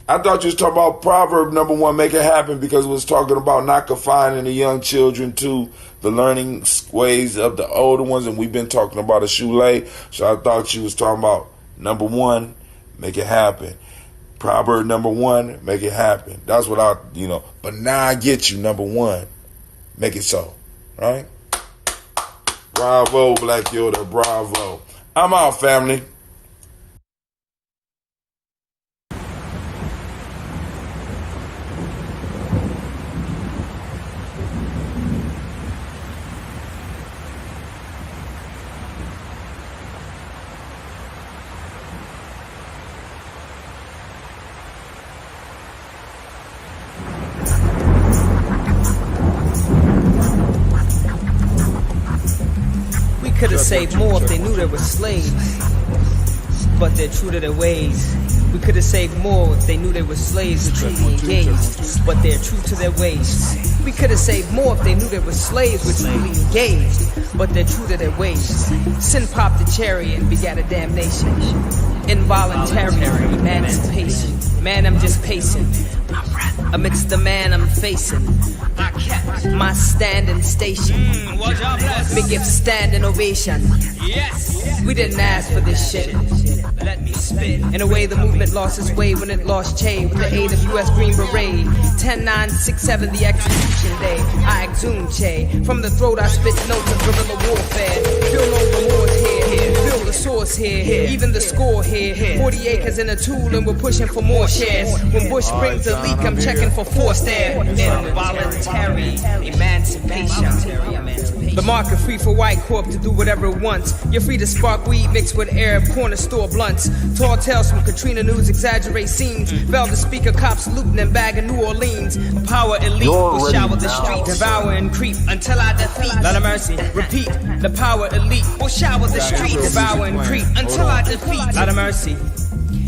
I thought you was talking about Proverb number 1, make it happen, because it was talking about not confining the young children to the learning ways of the older ones, and we've been talking about a shoelay, so I thought you was talking about number 1, make it happen. Proverb number 1, make it happen. That's what I, but now I get you, number 1, make it so, right? Bravo, Black Yoda, bravo. I'm out, family. Could have saved more if they knew they were slaves, but they're true to their ways. We could have saved more if they knew they were slaves and truly engaged, but they're true to their ways. We could have saved more if they knew they were slaves, were truly engaged, but they're true to their ways. Sin popped the cherry and begat a damnation. Involuntary emancipation. Man, I'm just pacing. Amidst the man I'm facing, I kept my standing station. Me give standing ovation. Yes, we didn't ask for this shit. Let me spit. In a way, the movement lost its way when it lost Che with the aid of U.S. Green Beret. 10-9-6-7, the execution day. I exhumed Che. From the throat, I spit notes of guerrilla warfare. Feel no remorse here. Feel the source here. Even the score here. 40 acres in a tool, and we're pushing for more shares. When Bush brings a leak, I'm checking for force there. Involuntary emancipation. The market free for white corp to do whatever it wants. You're free to spark weed mixed with Arab corner store blunts. Tall tales from Katrina News exaggerate scenes. Velvet speaker cops looting and bagging New Orleans. Power elite will shower the street, devour and creep until I defeat. Lot of mercy. Repeat. The power elite will shower the street, devour and creep until I defeat. Lot of mercy.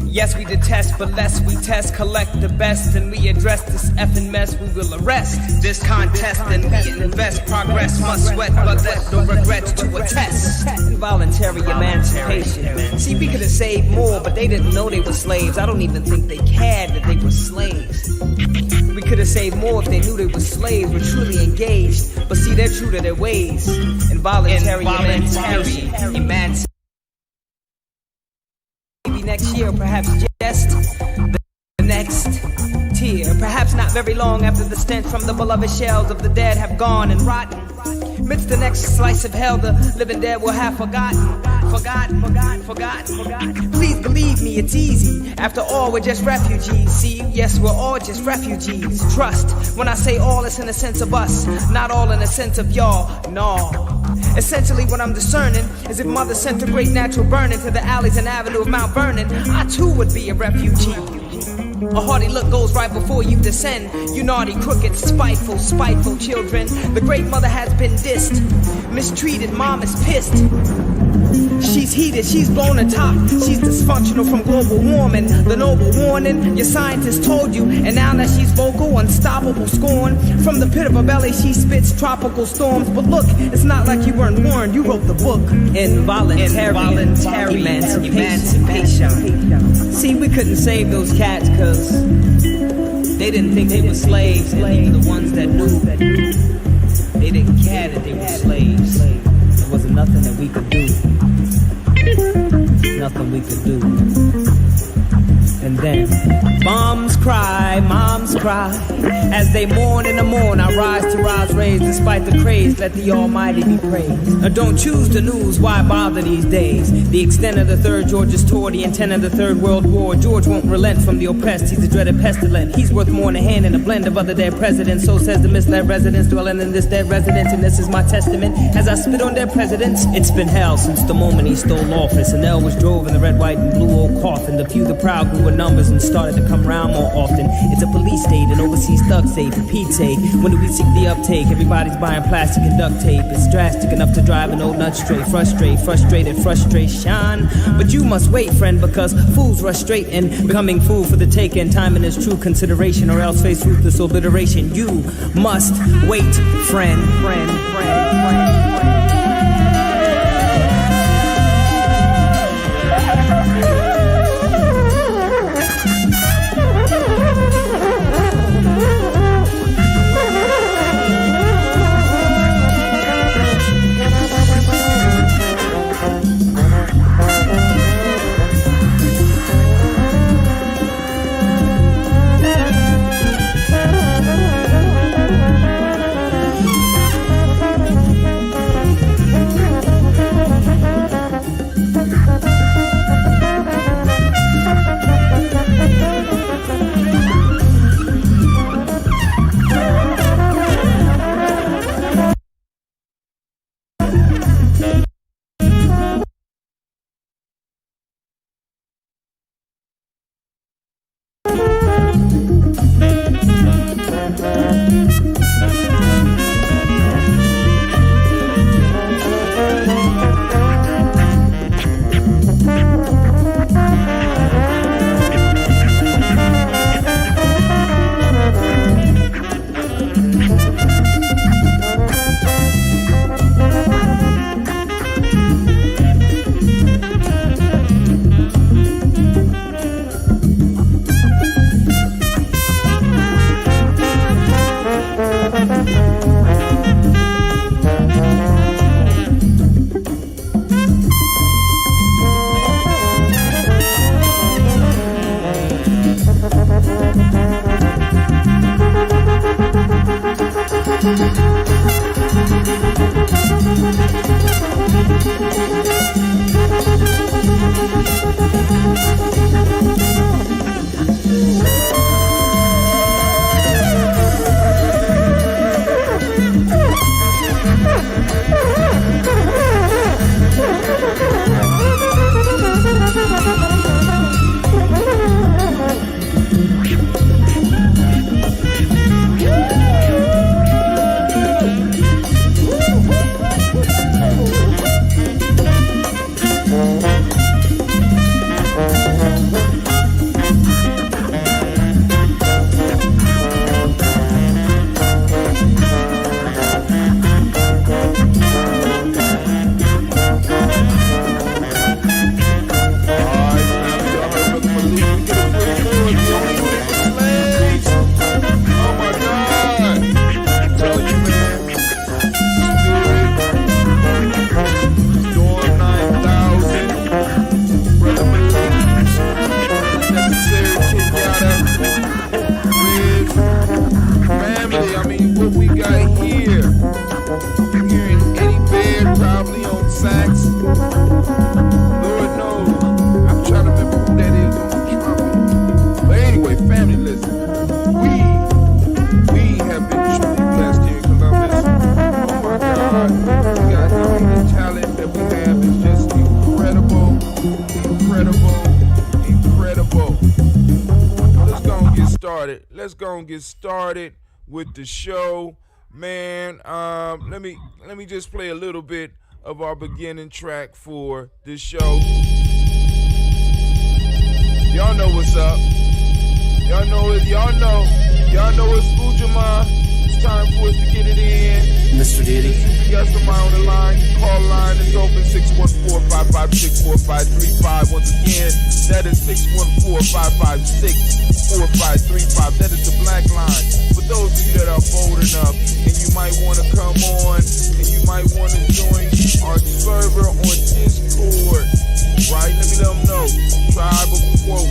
Yes, we detest, but less we test, collect the best, and we address this effing mess. We will arrest this contest, and we invest. Progress must sweat, but let no regrets to attest. Involuntary emancipation. See, we could have saved more, but they didn't know they were slaves. I don't even think they cared that they were slaves. We could have saved more if they knew they were slaves, were truly engaged. But see, they're true to their ways. Involuntary emancipation. Next year, perhaps just the next tear. Perhaps not very long after the stench from the beloved shells of the dead have gone and rotten. Midst the next slice of hell, the living dead will have forgotten. Please believe me, it's easy. After all, we're just refugees. See, yes, we're all just refugees. Trust when I say all, it's in the sense of us, not all in the sense of y'all. No. Essentially, what I'm discerning is if Mother sent a great natural burning to the alleys and avenue of Mount Vernon, I too would be a refugee. A haughty look goes right before you descend. You naughty, crooked, spiteful children. The great mother has been dissed, mistreated, mom is pissed. She's heated, she's blown atop. She's dysfunctional from global warming. The noble warning your scientists told you. And now that she's vocal, unstoppable scorn. From the pit of her belly she spits tropical storms. But look, it's not like you weren't warned. You wrote the book. Involuntary emancipation. See, we couldn't save those cats cause they didn't think they were slaves. And even the ones that knew, they didn't care that they were slaves. There wasn't nothing that we could do. Nothing we could do. And then bombs cry why moms cry as they mourn in the morn. I rise to rise raised despite the craze. Let the Almighty be praised. Don't choose the news, why bother these days? The extent of the third George's tour, the intent of the Third World War. George won't relent from the oppressed. He's a dreaded pestilent. He's worth more than a hand in a blend of other dead presidents. So says the misled residents dwelling in this dead residence. And this is my testament as I spit on dead presidents. It's been hell since the moment he stole office. And L was drove in the red, white, and blue old coffin. The few, the proud grew in numbers and started to come round more often. It's a police state, an overseas thug state. For Pete's sake, when do we seek the uptake? Everybody's buying plastic and duct tape. It's drastic enough to drive an old nut straight. Frustrated frustration. But you must wait, friend, because fools rush straight in, becoming fool for the taking. Time in its true consideration, or else face ruthless obliteration. You must wait, friend. Let's go and get started with the show, man. Let me just play a little bit of our beginning track for this show. Y'all know what's up. Y'all know it's Ujama. It's time for us to get it in. Mr. Diddy. If you got somebody on the line, call line is open 614-556-4535. Once again, that is 614-556-4535. That is the black line. For those of you that are bold enough and you might want to come on and you might want to join our server on Discord, right? Let me let them know. Tribe of Quote.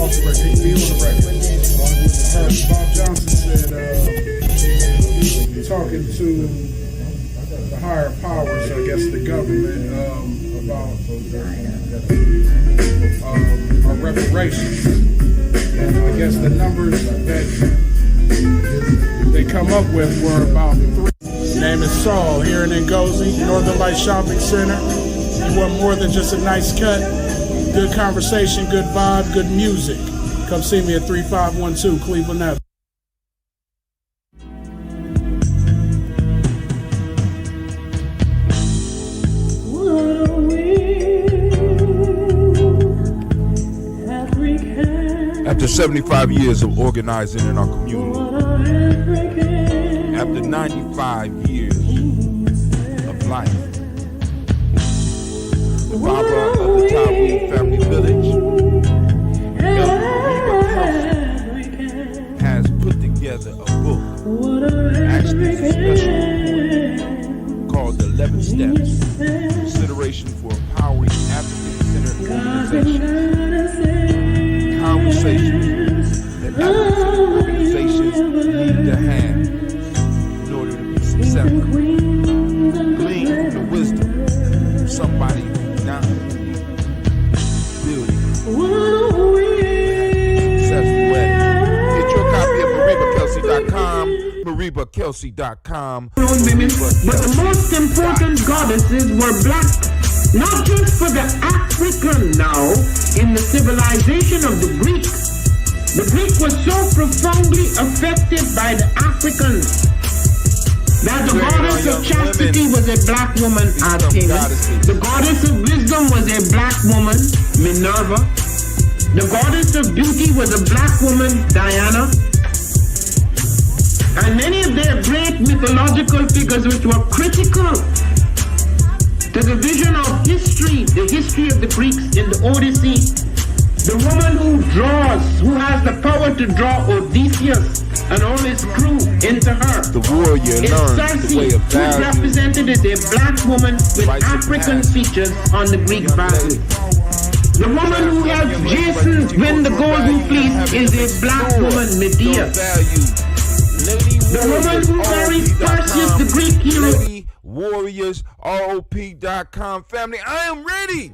off the record. Be on the record. Bob Johnson said, talking to the higher powers, I guess the government, about our reparations. And I guess the numbers that they come up with were about 3. His name is Saul, here in Ngozi, Northern Light Shopping Center. You want more than just a nice cut? Good conversation, good vibe, good music. Come see me at 3512 Cleveland Avenue. After 75 years of organizing in our community, after 95 years of life, the Baba of the Tabu Family Village, has put together a book, actually it's a special book, called The 11 Steps, Consideration for Empowering African-Centered Organizations. Conversations that African-centered organizations need to have in order to be successful. Glean from the wisdom of somebody who's not only building successful way. Get your copy at MaribaKelsey.com. MaribaKelsey.com. But the most important goddesses were black, not just for the African now in the civilization of the Greeks. The Greek was so profoundly affected by the Africans that the goddess of chastity was a black woman, Artemis. The goddess of wisdom was a black woman, Minerva. The goddess of beauty was a black woman, Diana. And many of their great mythological figures which were critical to the vision of history, the history of the Greeks in the Odyssey. The woman who draws, who has the power to draw Odysseus and all his crew into her. The warrior learned the way of who is represented as a black woman with African features on the Greek value. The woman who helped Jason win the Golden Fleece is a black woman, Medea. The woman who marries Perseus, the Greek hero. WarriorsROP.com. Family, I am ready.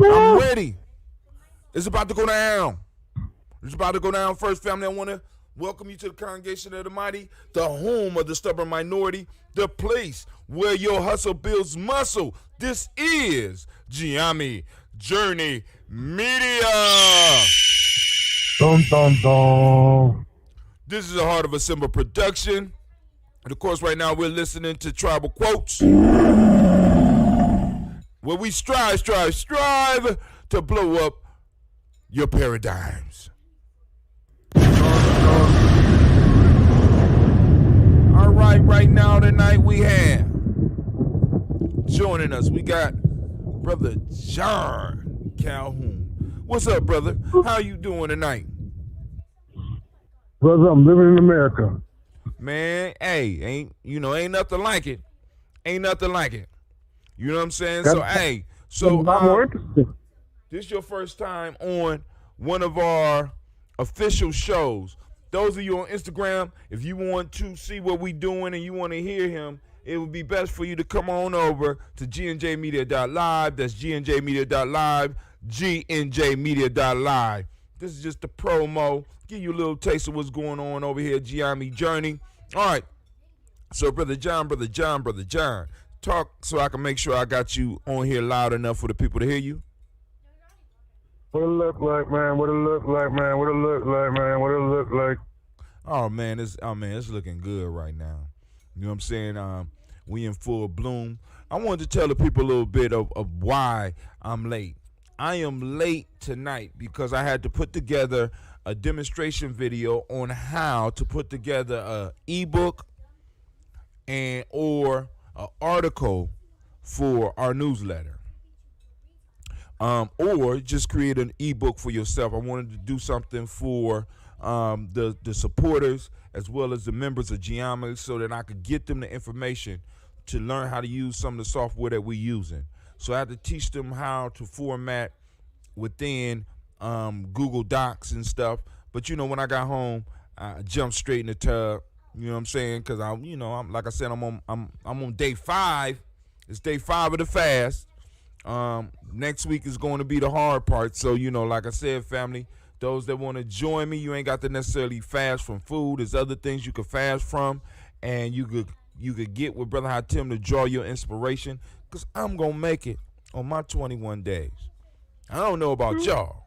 I'm ready. It's about to go down. It's about to go down. First, family, I want to welcome you to the Congregation of the Mighty, the home of the stubborn minority, the place where your hustle builds muscle. This is GNJMedia. Dun, dun, dun. This is a Heart of a Simba production. And of course, right now we're listening to Tribal Quotes, where we strive to blow up your paradigms. All right now tonight we have joining us. We got Brother John Calhoun. What's up, brother? How you doing tonight? Brother, I'm living in America. Man, hey, ain't nothing like it. Ain't nothing like it. You know what I'm saying? So this is your first time on one of our official shows. Those of you on Instagram, if you want to see what we doing and you want to hear him, it would be best for you to come on over to GNJMedia.live. That's GNJMedia.live, GNJMedia.live. This is just a promo. Give you a little taste of what's going on over here at GNJMedia Journey. All right. So, Brother John, talk so I can make sure I got you on here loud enough for the people to hear you. What it look like, man? What it look like, man? What it look like, man? What it look like? Oh man, it's looking good right now. You know what I'm saying? We in full bloom. I wanted to tell the people a little bit of why I'm late. I am late tonight because I had to put together a demonstration video on how to put together a ebook and or an article for our newsletter. Or just create an ebook for yourself. I wanted to do something for the supporters as well as the members of GNJMedia so that I could get them the information to learn how to use some of the software that we're using. So I had to teach them how to format within Google Docs and stuff. But you know, when I got home, I jumped straight in the tub. You know what I'm saying? Because I'm like I said, I'm on day 5. It's day 5 of the fast. Next week is going to be the hard part. So you know, like I said, family, those that want to join me, you ain't got to necessarily fast from food. There's other things you could fast from, and you could get with Brother Hatim to draw your inspiration. Because I'm gonna make it on my 21 days. I don't know about y'all,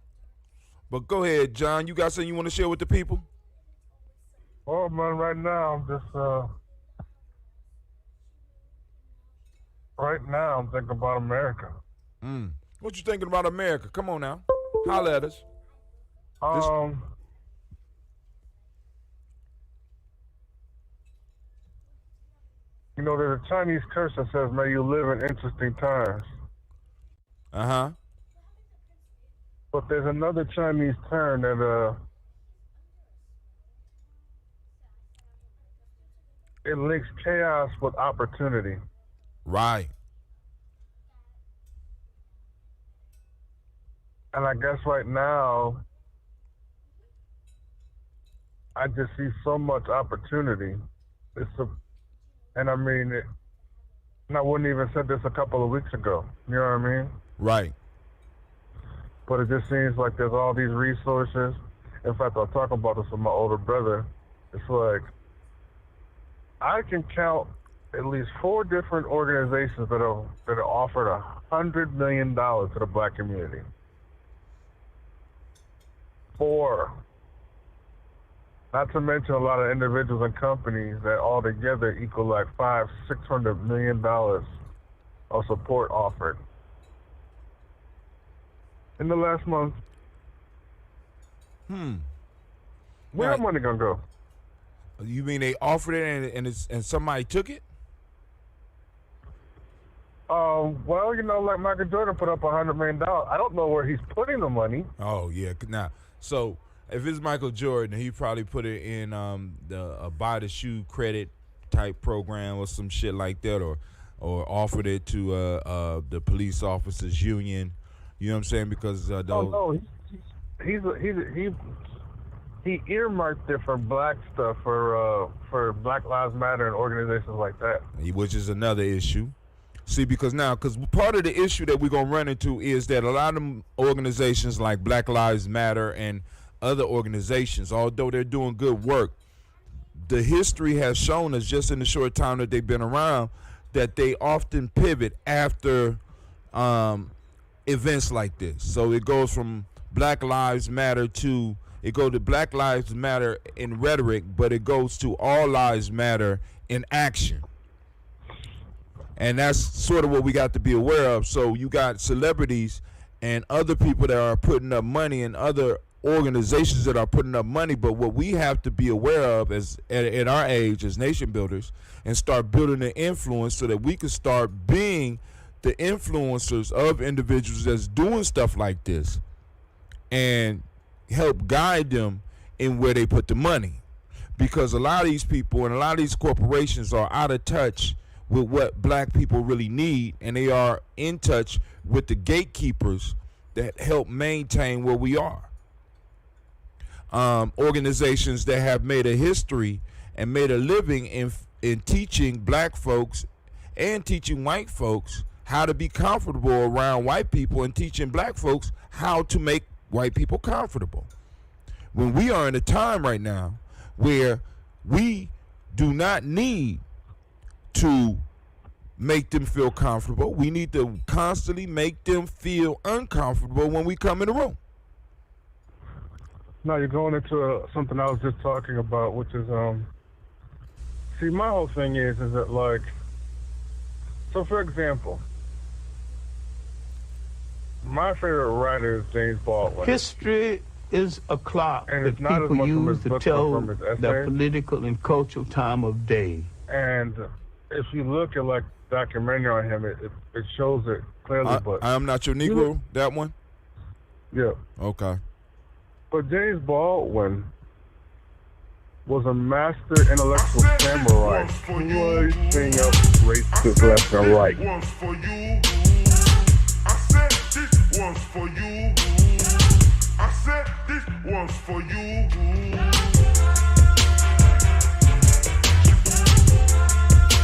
but go ahead, John. You got something you want to share with the people? Well, man, right now I'm just I'm thinking about America. What you thinking about America? Come on now, holla at us. You know, there's a Chinese curse that says, "May you live in interesting times." But there's another Chinese term that it links chaos with opportunity. Right. And I guess right now, I just see so much opportunity. And I mean, and I wouldn't even said this a couple of weeks ago. You know what I mean? Right. But it just seems like there's all these resources. In fact, I'll talk about this with my older brother. It's like, I can count at least 4 different organizations that are offered $100 million to the black community. 4. Not to mention a lot of individuals and companies that all together equal like $500-600 million of support offered in the last month. Where that money gonna go? You mean they offered it and somebody took it? Well, you know, like Michael Jordan put up $100 million. I don't know where he's putting the money. Oh yeah, now so if it's Michael Jordan, he probably put it in a buy the shoe credit type program or some shit like that, or offered it to the police officers union. You know what I'm saying? Because he earmarked it for black stuff, for Black Lives Matter and organizations like that. Which is another issue. See, because part of the issue that we're gonna run into is that a lot of them organizations like Black Lives Matter and other organizations, although they're doing good work, the history has shown us just in the short time that they've been around that they often pivot after events like this. So it goes from Black Lives Matter to Black Lives Matter in rhetoric, but it goes to All Lives Matter in action. And that's sort of what we got to be aware of. So you got celebrities and other people that are putting up money and other organizations that are putting up money. But what we have to be aware of as at our age as nation builders and start building the influence so that we can start being the influencers of individuals that's doing stuff like this and help guide them in where they put the money. Because a lot of these people and a lot of these corporations are out of touch with what black people really need, and they are in touch with the gatekeepers that help maintain where we are. Organizations that have made a history and made a living in teaching black folks and teaching white folks how to be comfortable around white people and teaching black folks how to make white people comfortable. When we are in a time right now where we do not need to make them feel comfortable, we need to constantly make them feel uncomfortable when we come in the room. Now you're going into something I was just talking about, which is, see, my whole thing is that, like, so for example, my favorite writer is James Baldwin. History is a clock and that it's not people as much use to tell from his essay. the political and cultural time of day. And if you look at, like, documentary on him, it shows it clearly. But I Am Not Your Negro, that one? Yeah. Okay. But James Baldwin was a master intellectual samurai, slicing up racist left and right. One's for you. I said this one's for you. I for you.